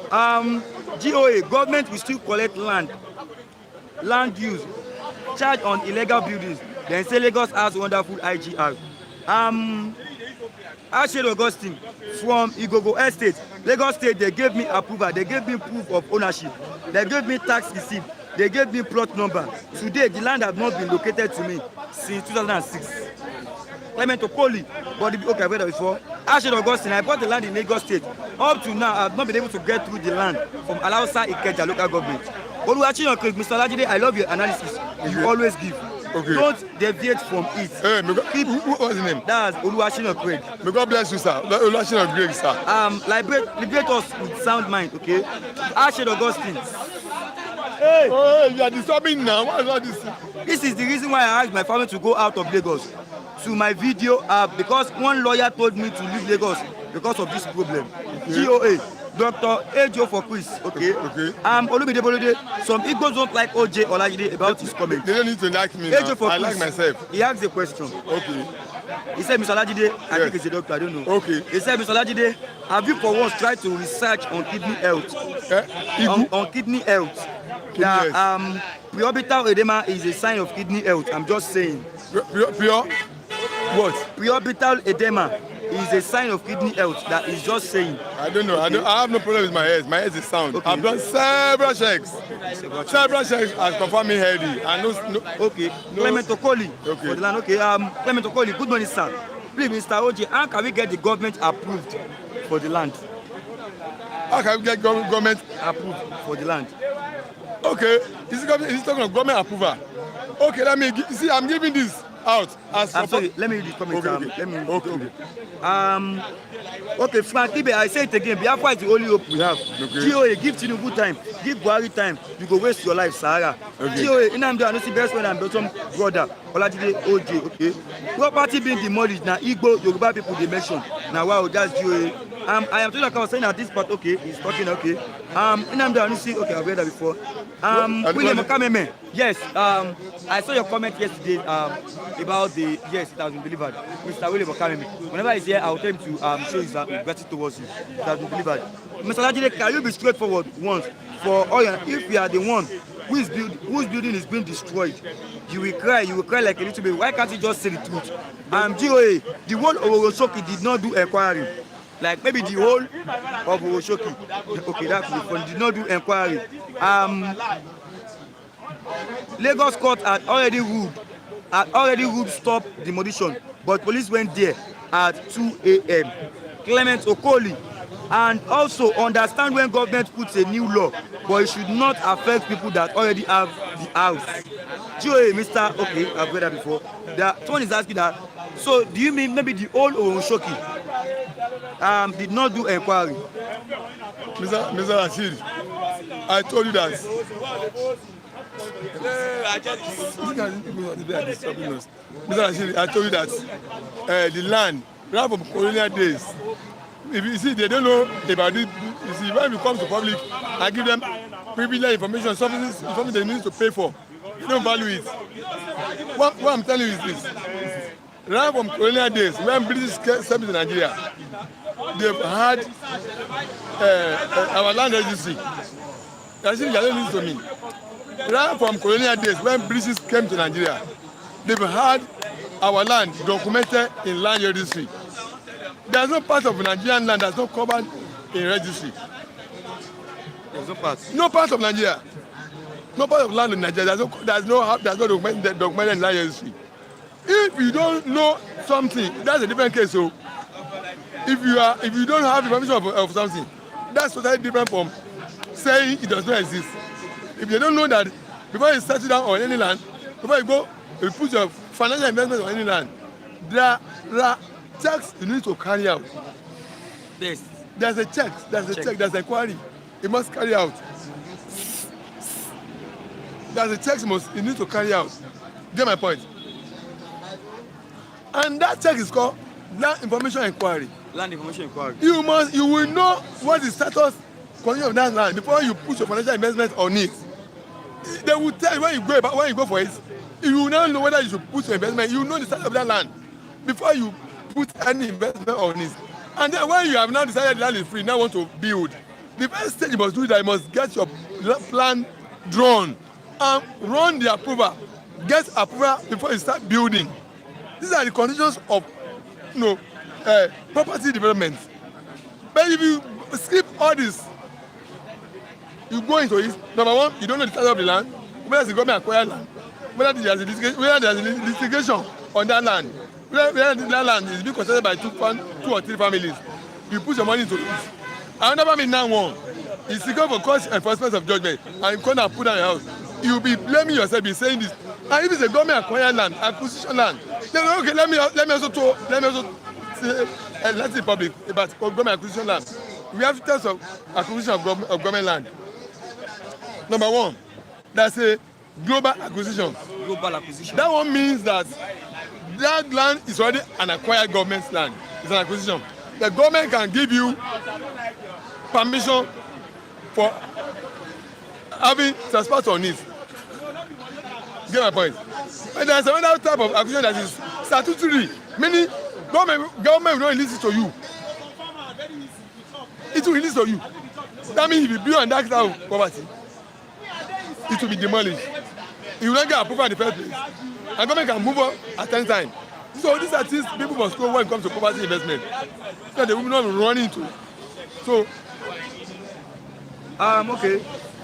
GOA, government will still collect land use, charge on illegal buildings, then say Lagos has wonderful IGR. Ashley Augustine from Igogo Estate, Lagos State, they gave me approval, they gave me proof of ownership, they gave me tax receipt, they gave me plot number. Today, the land has not been located to me since 2006. Clement Okoli, but okay, I've read that before. Ashley Augustine, I bought the land in Lagos State. Up to now, I've not been able to get through the land from Alausa Ikeja local government. Mr. Lajide, I love your analysis. You always give. Okay. Don't deviate from it. Hey, what's his name? That's Oluwashina Craig. May God bless you, sir. Oluwashina Craig, sir. Liberate us with sound mind, okay? Ashley Augustine. Hey! Oh, you are disturbing now. What is all this? This is the reason why I asked my family to go out of Lagos to my video app because one lawyer told me to leave Lagos because of this problem. Okay. GOA, Dr. Ejo for Chris, okay? Okay. Olumide Bolode, some Igbos don't like OJ Olajide about his comment. They don't need to like me Ejo for I Chris, like myself. He asked a question. Okay. He said, Mr. Olajide, I think he's a doctor, I don't know. Okay. He said, Mr. Olajide, have you for once tried to research on kidney health? On kidney health. That preorbital edema is a sign of kidney health. I'm just saying. Pure? What? Preorbital edema is a sign of kidney health. That is just saying. I don't know. Okay. I have no problem with my head. My head is sound. Okay. I've done several checks. Several checks has confirmed me healthy. And no, okay. No. Clement Okoli. Okay. For the land. Okay. Clement Okoli. Good morning, sir. Please, Mr. OJ, how can we get the government approved for the land? How can we get government approved for the land? Okay. Is it talking of government approval? Okay. Let me see. I'm giving this out as. I'm sorry. Let me read the comment. Okay. Let me. Okay. Okay, Frank Ibe, I say it again. Biafra is the only hope we have. Okay. GOA, give Tinubu time, give Buhari time. You go waste your life, Sahara. Okay. GOA, Nnamdi Anusi best friend and bottom brother, Olajide OJ. Okay. Property being demolished. Now Igbo, Yoruba people they mention. Now wow, that's GOA. I am like I was saying at this part. Okay, he's talking. Okay. Nnamdi Anusi. Okay, I've read that before. William Okameme. Yes. I saw your comment yesterday. About the yes, it has been delivered. Mr. William Okameme. Whenever he's here, I will tell him to show his gratitude towards you. It has been delivered. Mr. Lajide, can you be straightforward once for all your, if you are the one whose building is being destroyed, you will cry like a little baby. Why can't you just say the truth? GOA, the whole of Oroshoki did not do inquiry. Like maybe the whole of Oroshoki. Okay, that could be fun. Did not do inquiry. Lagos court had already ruled stop demolition, but police went there at 2 a.m. Clement Okoli, and also understand when government puts a new law, but it should not affect people that already have the house. GOA, Mr. Okay, I've read that before. Someone is asking that. So do you mean maybe the old Oroshoki did not do inquiry? Mr. Rashid, I told you that. Mr. Rashid, I told you that the land, right from colonial days, if you see, they don't know about it. You see, when it comes to public, I give them privileged information, something they need to pay for. They don't value it. What I'm telling you is this. Right from colonial days, when British came to Nigeria, they've had our land registry. Actually, you don't listen to me. Right from colonial days, when British came to Nigeria, they've had our land documented in land registry. There's no part of Nigerian land that's not covered in registry. There's no part. No part of Nigeria. No part of land in Nigeria. There's no documented in land registry. If you don't know something, that's a different case. So, if you don't have information of something, that's totally different from saying it does not exist. If you don't know that before you settle down on any land, before you put your financial investment on any land, there are checks you need to carry out. There's a check, there's a query. You must carry out. There's a check you need to carry out. Get my point? And that check is called land information inquiry. Land information inquiry. You will know what the status condition of that land before you put your financial investment on it. They will tell you when you go for it. You will now know whether you should put your investment. You know the status of that land before you put any investment on it. And then when you have now decided the land is free, now want to build, the first stage you must do is that you must get your plan drawn and run the approval. Get approval before you start building. These are the conditions of property development. But if you skip all this, you go into it. Number one, you don't know the status of the land, whether the government acquired land, whether there's a litigation on that land, whether that land is being considered by two or three families. You put your money into it. Another family now one is seeking for cost enforcement of judgment, and you come and put down your house. You'll be blaming yourself, be saying this. And if it's a government acquired land, acquisition land, then okay, let me also say, let's say public about government acquisition land. We have terms of acquisition of government land. Number one, that's a global acquisition. Global acquisition. That one means that land is already an acquired government land. It's an acquisition. The government can give you permission for having transport on it. Get my point? And there's another type of acquisition that is statutory, meaning government will not release it to you. It will release to you. That means if you build on that type of property, it will be demolished. You will not get approval in the first place. And government can move on at any time. So these are things people must know when it comes to property investment. So they will not run into it. So okay.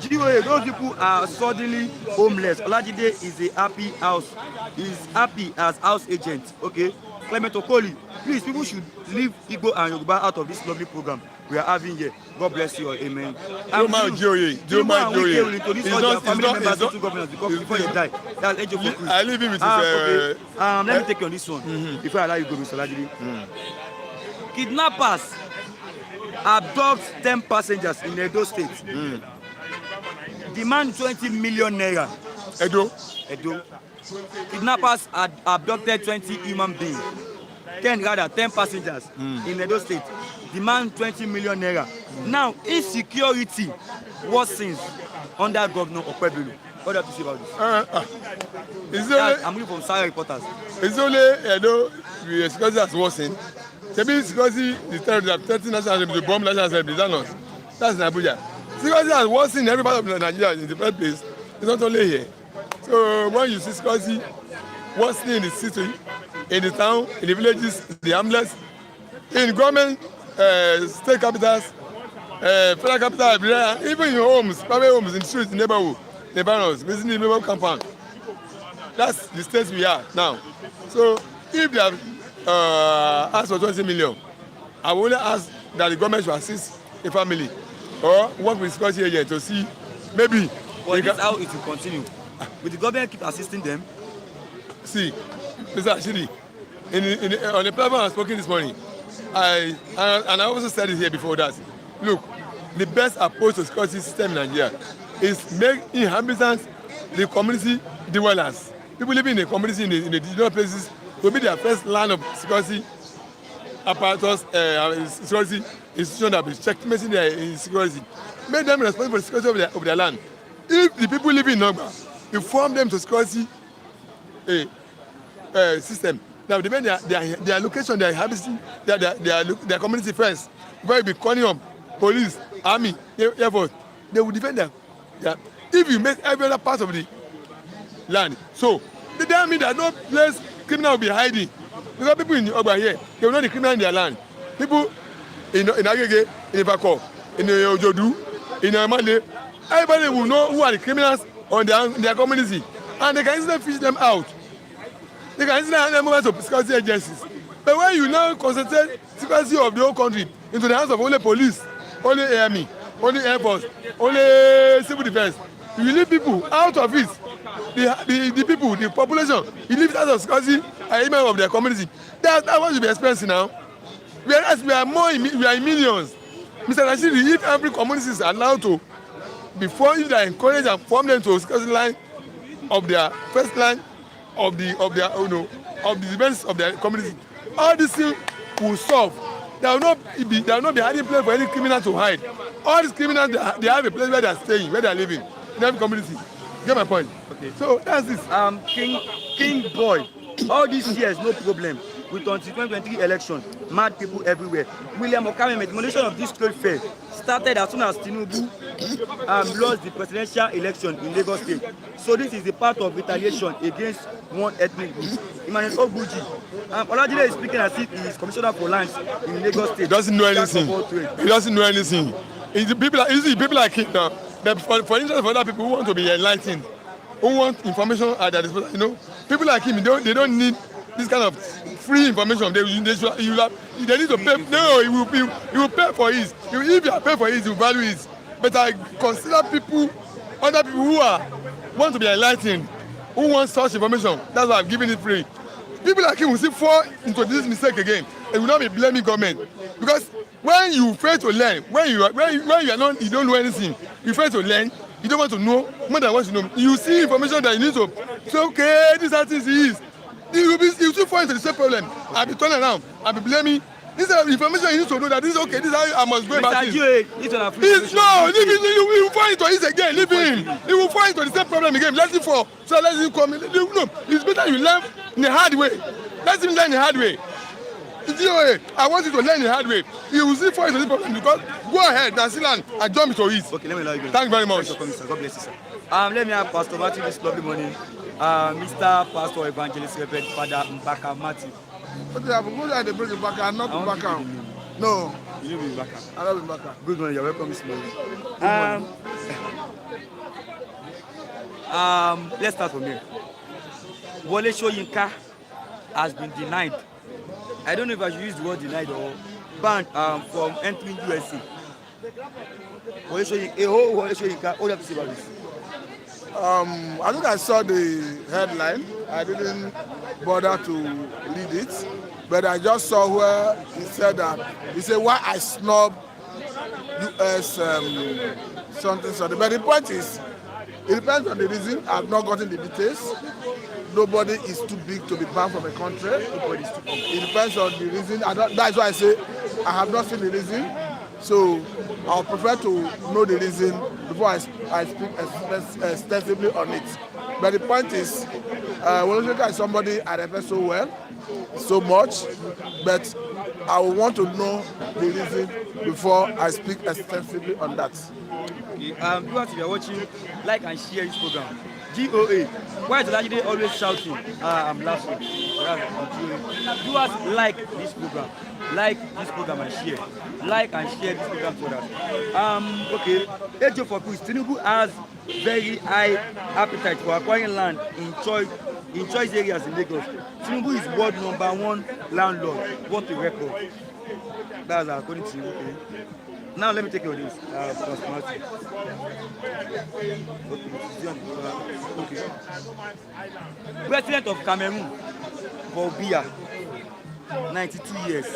GOA, those people are suddenly homeless. Olajide is a happy house. He's happy as house agent. Okay. Clement Okoli, please, people should leave Igbo and Yoruba out of this lovely program we are having here. God bless you all. Amen. Don't mind GOA. Don't mind GOA. Will introduce all your family members into governance before you die. That's age of focus. I leave him with his. Okay. Let me take you on this one before I allow you to go, Mr. Olajide. Kidnappers abduct 10 passengers in Edo State. Demand 20 million naira. Edo. Kidnappers had abducted 20 human beings. 10 passengers in Edo State. Demand 20 million naira. Now, insecurity worsens under Governor Okpebholo. What do you have to say about this? I'm looking from Sarah reporters. It's only Edo the security has worsened. Maybe security the terrorists 30 national assembly to bomb national assembly. That's in Abuja. Security has worsened in every part of Nigeria in the first place. It's not only here. So when you see security worsening in the city, in the town, in the villages, the hamlets, in government, state capitals, federal capital, everywhere, even in homes, private homes, in the streets, in neighborhood, within the neighborhood compound. That's the state we are now. So if they have asked for 20 million, I will only ask that the government should assist a family or work with security agents to see maybe. But this is how it will continue. Will the government keep assisting them? See, Mr. Ashidi, on the platform I was speaking this morning, and I also said it here before that. Look, the best approach to security system in Nigeria is make inhabitants, the community dwellers. People living in the community in the different places will be their first line of security apparatus, security institution that will check making their security. Make them responsible for the security of their land. If the people living in Nogba, inform them to security system, They will defend their location, their habitation, their community first. Before you be calling up police, army, air force, they will defend their. If you make every other part of the land, so they tell me that no place criminal will be hiding. Because people in Oba here, they will know the criminal in their land. People in Agege, in Ibako, in Ojodu, in Amale, everybody will know who are the criminals on their community, and they can easily fish them out. They can easily hand them over to security agencies. But when you now concentrate security of the whole country into the hands of only police, only army, only air force, only civil defense, you leave people out of it. The people, the population, you leave out of security and image of their community. That's what you be experiencing now. We are in millions. Mr. Rashidi, if every community is allowed to, before if they encourage and form them to security line of their first line of the defense of their community, all these things will solve. There will not be hiding place for any criminal to hide. All these criminals, they have a place where they are staying, where they are living in every community. Get my point? Okay. So that's this. King boy, all these years no problem. With until 2023 election, mad people everywhere. William Okame's demolition of this trade fair started as soon as Tinubu lost the presidential election in Lagos State. So this is the part of retaliation against one ethnic group. Emmanuel Obuji, Olajide is speaking as if he is commissioner for lands in Lagos State. He doesn't know anything. He doesn't know anything. People like him now. For instance, for other people who want to be enlightened, who want information at their disposal, people like him, they don't need this kind of free information. They need to pay. No, he will pay for it. If you are paying for it, you value it. But I consider other people who want to be enlightened, who want such information. That's why I'm giving it free. People like him will still fall into this mistake again. They will not be blaming government, because when you fail to learn, when you don't know anything, you fail to learn. You don't want to know more than what you know. You see information that you need to say, okay, this is how it is. You still fall into the same problem. I'll be turning around. I'll be blaming. This is information you need to know that this is okay. This is how I must go about it. No, leave him. He will fall into it again. Leave him. He will fall into the same problem again. Let him fall. So let him come. No, it's better you learn in the hard way. Let him learn the hard way. I want you to learn the hard way. You will still fall into the problem, because go ahead, Nasilan, and jump into it. Okay, let me allow you. Thank you very much. God bless you, sir. Let me have Pastor Matthew this lovely morning. Mr. Pastor Evangelist Reverend Father Mbaka Matthew. Okay, I'm going to bring Mbaka, not Mbaka. No. You will be Mbaka. I love Mbaka. Good morning, you're welcome this morning. Let's start from here. Wole Soyinka has been denied. I don't know if I should use the word denied or banned from entering USA. Wole Soyinka, what do you have to say about this? I think I saw the headline. I didn't bother to read it, but I just saw where he said why I snub US something. But the point is, it depends on the reason. I've not gotten the details. Nobody is too big to be banned from a country. It depends on the reason. That's why I say I have not seen the reason. So I would prefer to know the reason before I speak extensively on it. But the point is, Wole Soyinka is somebody I respect so well, so much, but I will want to know the reason before I speak extensively on that. Okay. Viewers, if you are watching, like and share this program. GOA. Why is Olajide always shouting? I'm laughing. Viewers, like this program. Like this program and share. Like and share this program to others. Okay. Ejo for Peace. Tinubu has very high appetite for acquiring land in choice areas in Lagos. Tinubu is world #1 landlord. What a record. That's according to you. Okay. Now let me take you on this. Okay. President of Cameroon, Paul Biya, 92 years.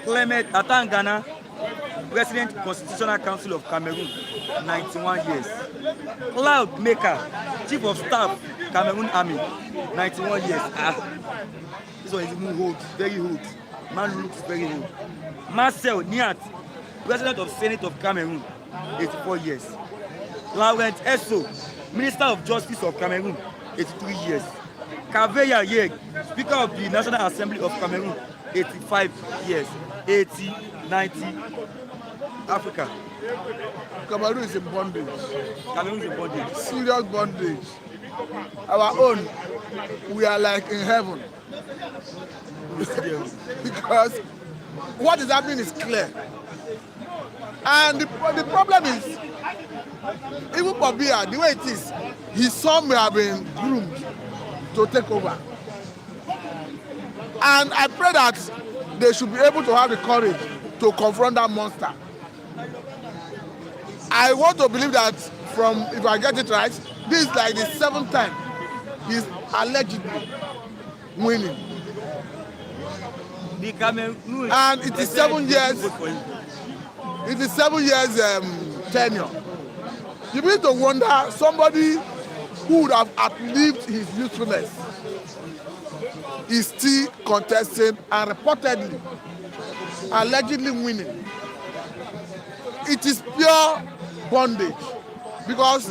Clement Atangana, President Constitutional Council of Cameroon, 91 years. Cloud Maker, Chief of Staff, Cameroon Army, 91 years. This one is even old, very old. Man looks very old. Marcel Niat, President of Senate of Cameroon, 84 years. Laurent Esso, Minister of Justice of Cameroon, 83 years. Kaveya Yeg, Speaker of the National Assembly of Cameroon, 85 years, 80, 90, Africa. Cameroon is in bondage. Cameroon is in bondage. Serious bondage. Our own, we are like in heaven. Because what is happening is clear. And the problem is, even for Biya, the way it is, his son may have been groomed to take over. And I pray that they should be able to have the courage to confront that monster. I want to believe that from, if I get it right, this is like the 7th time he's allegedly winning. The Cameroon, and it is 7 years. It is 7 years tenure. You begin to wonder, somebody who would have outlived his usefulness is still contesting and reportedly, allegedly winning. It is pure bondage because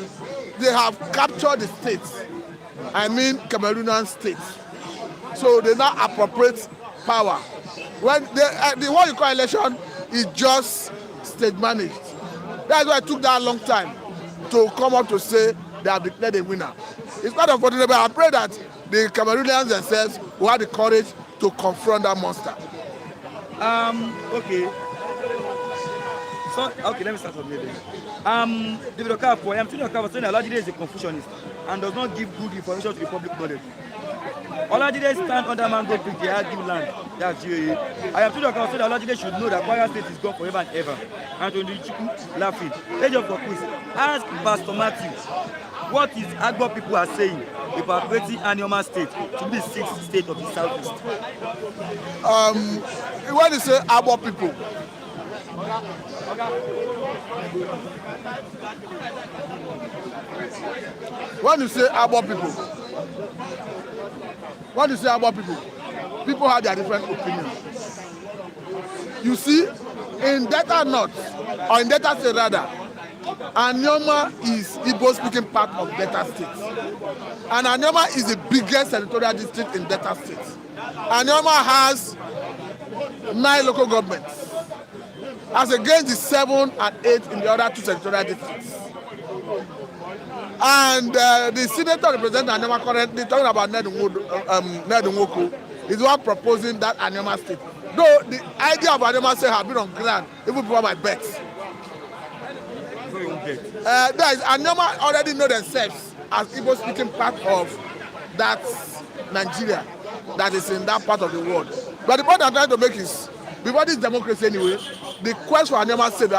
they have captured the states. I mean Cameroonian states. So they now appropriate power. When the what you call election is just state managed. That's why it took that long time to come up to say they have declared a winner. It's quite unfortunate, but I pray that the Cameroonians themselves will have the courage to confront that monster. Okay. So, okay, let me start from here then. David Okafor, I'm telling Okafor saying that Olajide is a Confucianist and does not give good information to the public knowledge. Olajide stand under mango tree, they argue land. That's GOA. I am telling Okafor saying that Olajide should know that Kwara State is gone forever and ever. And to Chiku laughing. Age of quiz. Ask Pastor Matthew, what is Agbo people are saying about creating Anioma State to be the 6th state of the southeast? When you say Agbo people, when you say Agbo people, people have their different opinions. You see, in Delta North, or in Delta State rather, Anioma is Igbo-speaking part of Delta State. And Anioma is the biggest senatorial district in Delta State. Anioma has 9 local governments, as against the 7 and 8 in the other 2 senatorial districts. And the senator representing Anioma currently, talking about Ned Nwoko, is the one proposing that Anioma State. Though the idea of Anioma State has been on ground even before my birth. Anioma already know themselves as Igbo speaking part of that Nigeria that is in that part of the world. But the point I'm trying to make is, before this democracy anyway, the quest for Anioma State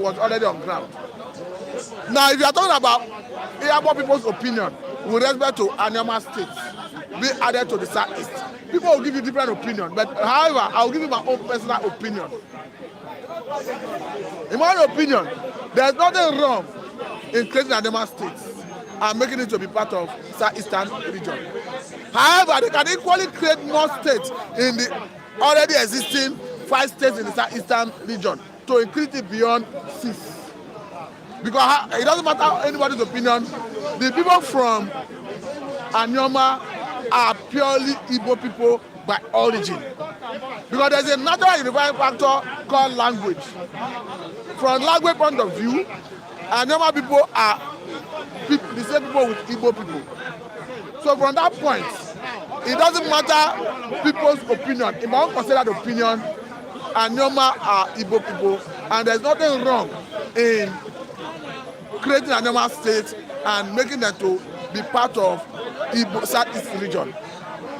was already on ground. Now, if you are talking about Igbo people's opinion with respect to Anioma State being added to the Southeast, people will give you different opinion. But however, I will give you my own personal opinion. In my opinion, there is nothing wrong in creating Anioma State and making it to be part of Southeastern region. However, they can equally create more states in the already existing 5 states in the Southeastern region to increase it beyond 6. Because it doesn't matter anybody's opinion, the people from Anioma are purely Igbo people by origin. Because there's a natural unifying factor called language. From language point of view, Anioma people are the same people with Igbo people. So from that point, it doesn't matter people's opinion. In my own considered opinion, Anioma are Igbo people, and there's nothing wrong in creating Anioma State and making them to be part of Igbo Southeast region.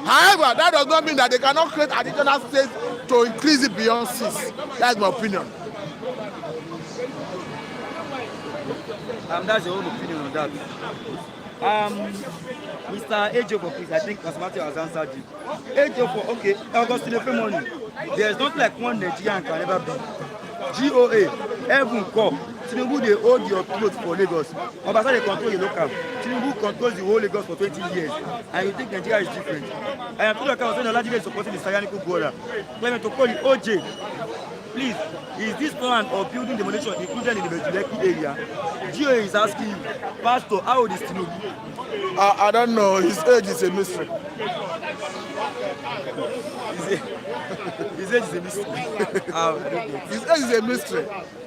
However, that does not mean that they cannot create additional states to increase it beyond 6. That's my opinion. That's your own opinion on that. Mr. Ejofo, please, I think Asmati has answered you. Ejofo, okay, Augustine Efemoni, there is not like one Nigerian can ever be. GOA, Heaven Corp, Tinubu, they hold your clothes for Lagos. Obasa, they control the local. Tinubu controls the whole Lagos for 20 years. And you think Nigeria is different. I am talking about saying Olajide is supporting the Sayaniku border. Clement Okoli, OJ, please, is this plan of building demolition included in the Bejuleki area? GOA is asking you, Pastor, how old is Tinubu? I don't know. His age is a mystery. His age is a mystery. I don't know. His age is a mystery.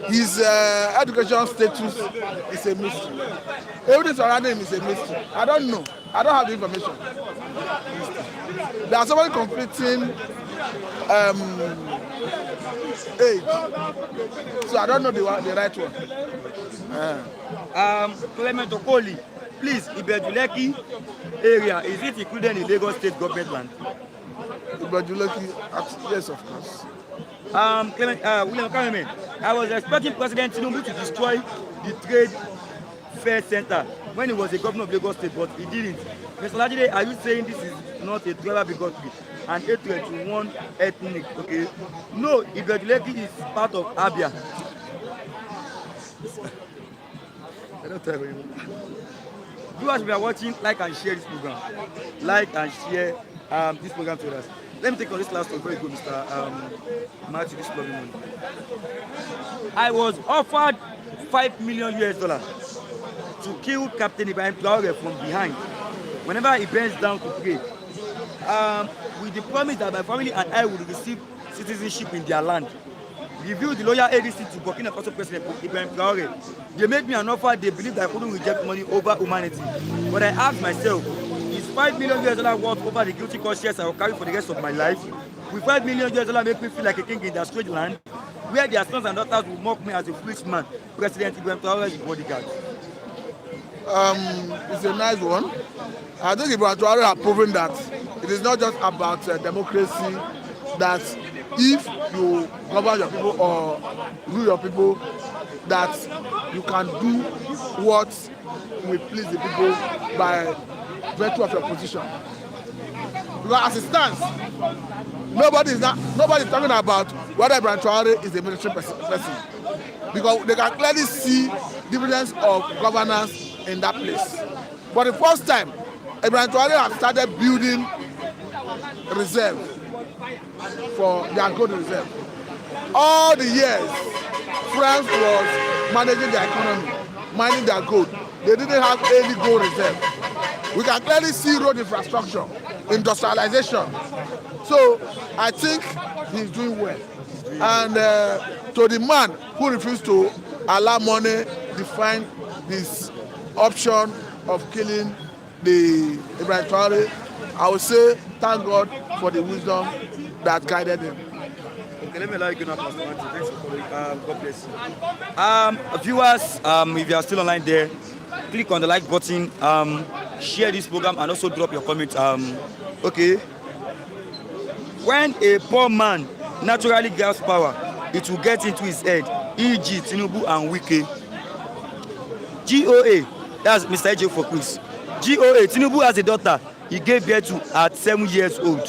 His education status is a mystery. Everything surrounding him is a mystery. I don't know. I don't have the information. There are so many conflicting age. So I don't know the right one. Clement Okoli, please, Ibejuleki area, is it included in Lagos state government land? Ibejuleki, yes, of course. William Kameme, I was expecting President Tinubu to destroy the trade fair center when he was a governor of Lagos state, but he didn't. Mr. Lajide, are you saying this is not a tribal bigotry and hatred to one ethnic? Okay. No, Ibejuleki is part of Abia. I don't tell you. Viewers, we are watching, like and share this program. Like and share this program to us. Let me take on this last one before you go, Mr. Matthew, this lovely money. I was offered $5 million to kill Captain Ibrahim Traore from behind whenever he bends down to pray. With the promise that my family and I will receive citizenship in their land. Reviewed the loyal ADC to Burkina Faso President Ibrahim Traore. They made me an offer they believed I couldn't reject money over humanity. But I asked myself, is $5 million worth over the guilty conscience I will carry for the rest of my life? Will $5 million make me feel like a king in that strange land, where their sons and daughters will mock me as a foolish man, President Ibrahim Traore's bodyguard? It's a nice one. I think Ibrahim Traore have proven that it is not just about democracy, that if you govern your people or rule your people, that you can do what will please the people by virtue of your position. Because as it stands, nobody is talking about whether Ibrahim Traore is a military person. Because they can clearly see dividends of governance in that place. For the first time, Ibrahim Traore has started building reserve for their gold reserve. All the years, France was managing their economy, mining their gold. They didn't have any gold reserve. We can clearly see road infrastructure, industrialization. So I think he's doing well. And to the man who refused to allow money define this option of killing the Ibrahim Traore, I would say thank God for the wisdom that guided him. Okay, let me allow you to go now, Pastor Matthew. Thanks for calling. God bless you. Viewers, if you are still online there, click on the like button, share this program, and also drop your comment. Okay. When a poor man naturally grabs power, it will get into his head, e.g. Tinubu and Wike. GOA, that's Mr. AJ for Chris. GOA, Tinubu has a daughter he gave birth to at 7 years old.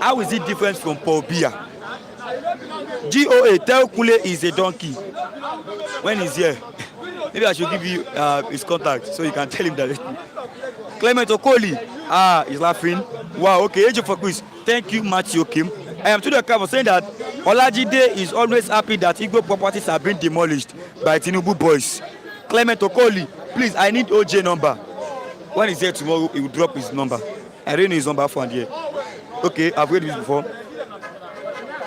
How is it different from Paul Biya? GOA, tell Kule is a donkey when he's here. Maybe I should give you his contact so you can tell him directly. Clement Okoli, he's laughing. Wow, okay, AJ for Chris. Thank you, Matthew Kim. I am to the cover saying that Olajide is always happy that Igbo properties are being demolished by Tinubu boys. Clement Okoli, please, I need OJ number. When he's here tomorrow, he will drop his number. I don't know his number for here. Okay, I've read this before.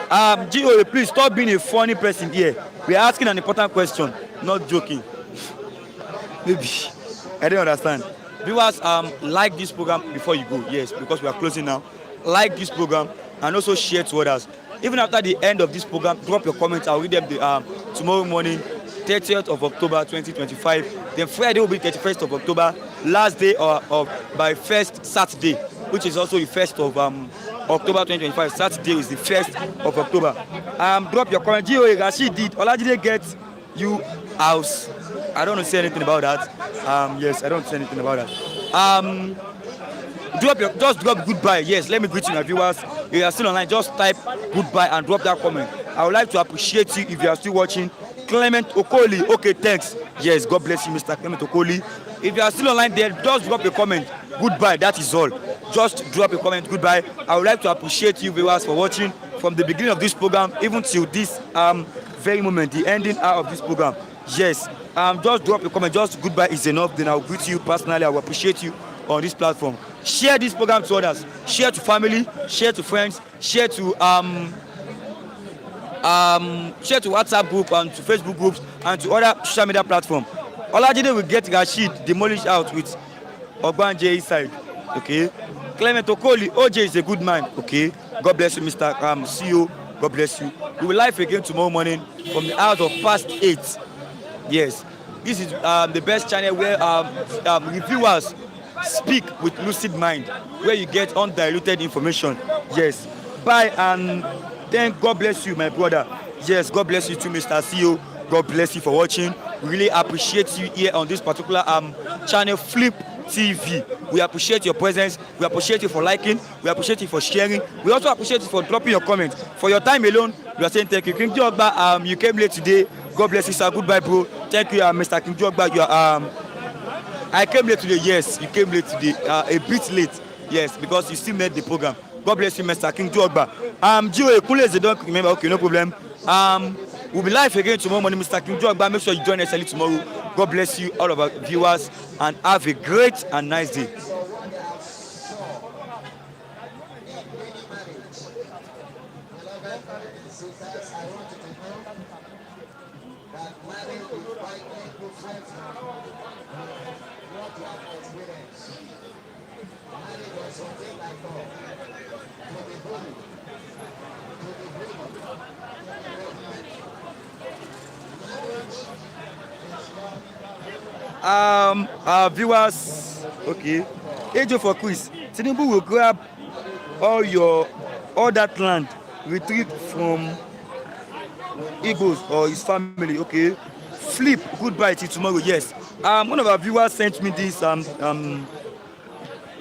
GOA, please stop being a funny person here. We are asking an important question, not joking. Maybe. I don't understand. Viewers, like this program before you go. Yes, because we are closing now. Like this program and also share to others. Even after the end of this program, drop your comments. I'll read them tomorrow morning, 30th of October 2025. Then Friday will be 31st of October. Last day by first Saturday, which is also the 1st of October 2025. Saturday is the 1st of October. Drop your comment. GOA, Rashid did Olajide get you house? I don't want to say anything about that. Yes, I don't say anything about that. Just drop goodbye. Yes, let me greet you, my viewers. If you are still online, just type goodbye and drop that comment. I would like to appreciate you if you are still watching. Clement Okoli, okay, thanks. Yes, God bless you, Mr. Clement Okoli. If you are still online there, just drop a comment. Goodbye, that is all. Just drop a comment, goodbye. I would like to appreciate you, viewers, for watching. from the beginning of this program even till this very moment, the ending hour of this program. Yes, just drop a comment, just goodbye is enough, then I'll greet you personally. I will appreciate you on this platform. Share this program to others, share to family, share to friends, share to WhatsApp group and to Facebook groups and to other social media platforms. Olajide will get Rashid demolished out with Ogbanje side. Okay. Clement Okoli, OJ is a good man. Okay. God bless you, Mr. CEO. God bless you. We will live again tomorrow morning from the hours of past 8. Yes. This is the best channel where reviewers speak with lucid mind, where you get undiluted information. Yes. Bye and then God bless you, my brother. Yes, God bless you too, Mr. CEO. God bless you for watching. We really appreciate you here on this particular channel, Flip TV. We appreciate your presence. We appreciate you for liking. We appreciate you for sharing. We also appreciate you for dropping your comments. For your time alone, we are saying thank you. King Jogba, you came late today. God bless you, sir. Goodbye, bro. Thank you, Mr. King Jogba. You are I came late today. Yes, you came late today. A bit late. Yes, because you still made the program. God bless you, Mr. King Jogba. Gio Ekule, they don't remember. Okay, no problem. We'll be live again tomorrow morning, Mr. King Jogba. Make sure you join us early tomorrow. God bless you, all of our viewers, and have a great and nice day. Our viewers, okay. Age for quiz. Tinubu will grab all that land, retreat from Igbos or his family, okay. Flip, goodbye till tomorrow. Yes. One of our viewers sent me this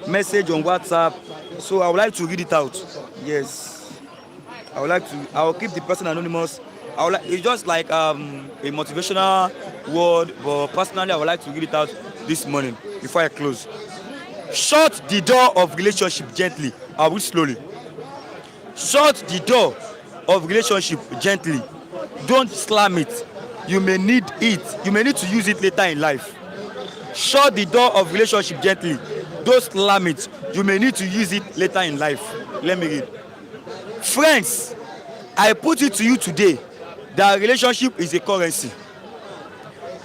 message on WhatsApp, so I would like to read it out. Yes. I will keep the person anonymous. It's just like a motivational word, but personally I would like to read it out this morning before I close. Shut the door of relationship gently. I will slowly. Shut the door of relationship gently. Don't slam it. You may need it. You may need to use it later in life. Shut the door of relationship gently. Don't slam it. You may need to use it later in life. Let me read. Friends, I put it to you today that relationship is a currency.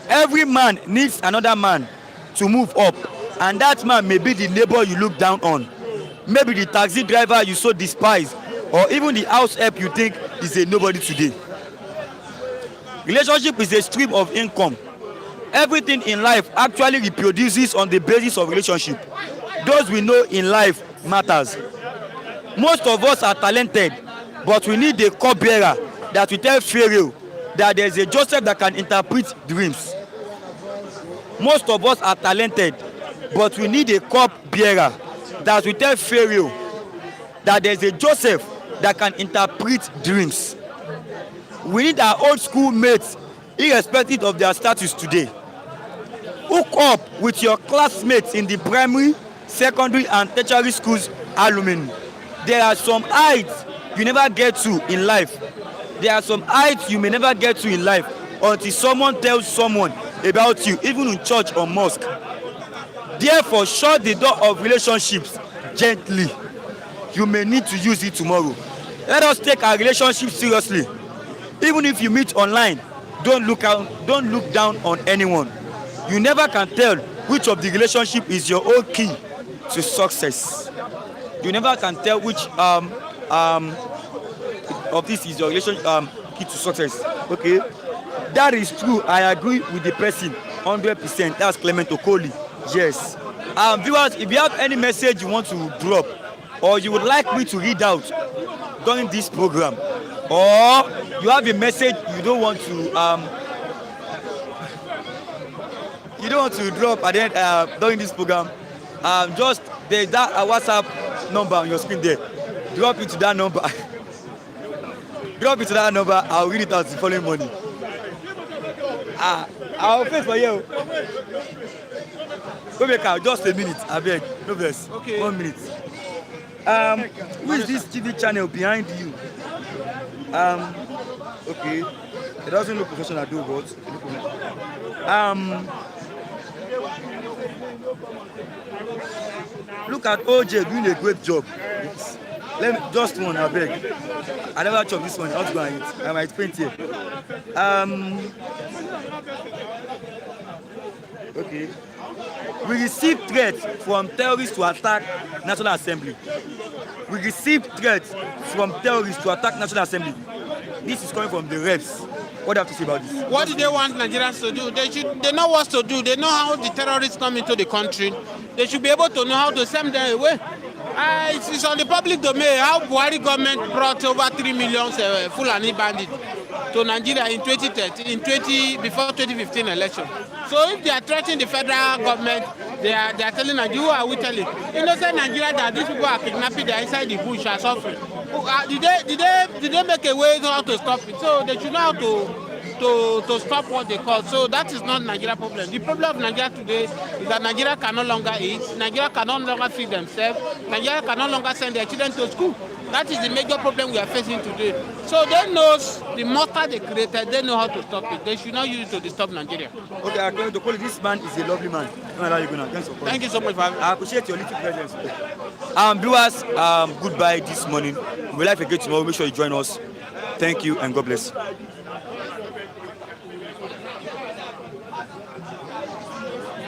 Every man needs another man to move up, and that man may be the neighbor you look down on, maybe the taxi driver you so despise, or even the house help you think is a nobody today. Relationship is a stream of income. Everything in life actually reproduces on the basis of relationship. Those we know in life matters. Most of us are talented, but we need a cupbearer that will tell Pharaoh that there is a Joseph that can interpret dreams. Most of us are talented, but we need a cupbearer that will tell Pharaoh that there is a Joseph that can interpret dreams. We need our old school mates, irrespective of their status today. Hook up with your classmates in the primary, secondary, and tertiary schools alumni. There are some heights you never get to in life. There are some heights you may never get to in life until someone tells someone about you, even in church or mosque. Therefore, shut the door of relationships gently. You may need to use it tomorrow. Let us take our relationship seriously. Even if you meet online, don't look down on anyone. You never can tell which of the relationship is your own key to success. You never can tell which of this is your relationship key to success. Okay, that is true. I agree with the person 100%. That's Clement Okoli. Yes. Viewers, if you have any message you want to drop, or you would like me to read out during this program, or you have a message you don't want to drop at the end during this program, just there's that WhatsApp number on your screen there. Drop it to that number. Drop it to that number. I'll read it out the following morning. I'll face for you. Go back, just a minute, I beg. No bless. Okay. 1 minute. Who is this TV channel behind you? Okay. It doesn't look professional, do but it look professional. Look at OJ doing a great job. Let me just one, I beg. I never chop this one. Not going to eat. I might paint here. Okay. We received threats from terrorists to attack National Assembly. We received threats from terrorists to attack National Assembly. This is coming from the reps. What do you have to say about this? What do they want Nigerians to do? They know what to do. They know how the terrorists come into the country. They should be able to know how to send them away. It's on the public domain how Buhari government brought over 3 million Fulani bandits to Nigeria in 2013, before 2015 election. So if they are threatening the federal government, they are telling Nigeria, who are we telling? Innocent Nigeria that these people are kidnapping, they are inside the bush, are suffering. Did they make a way how to stop it? So they should know how to stop what they call. So that is not Nigeria problem. The problem of Nigeria today is that Nigeria can no longer eat, Nigeria can no longer feed themselves, Nigeria can no longer send their children to school. That is the major problem we are facing today. So they know the monster they created, they know how to stop it. They should not use it to disturb Nigeria. Okay, I'm going to call it. This man is a lovely man. Thank you so much for having me. I appreciate your little presence. Viewers, goodbye this morning. We'll live again tomorrow. Make sure you join us. Thank you and God bless.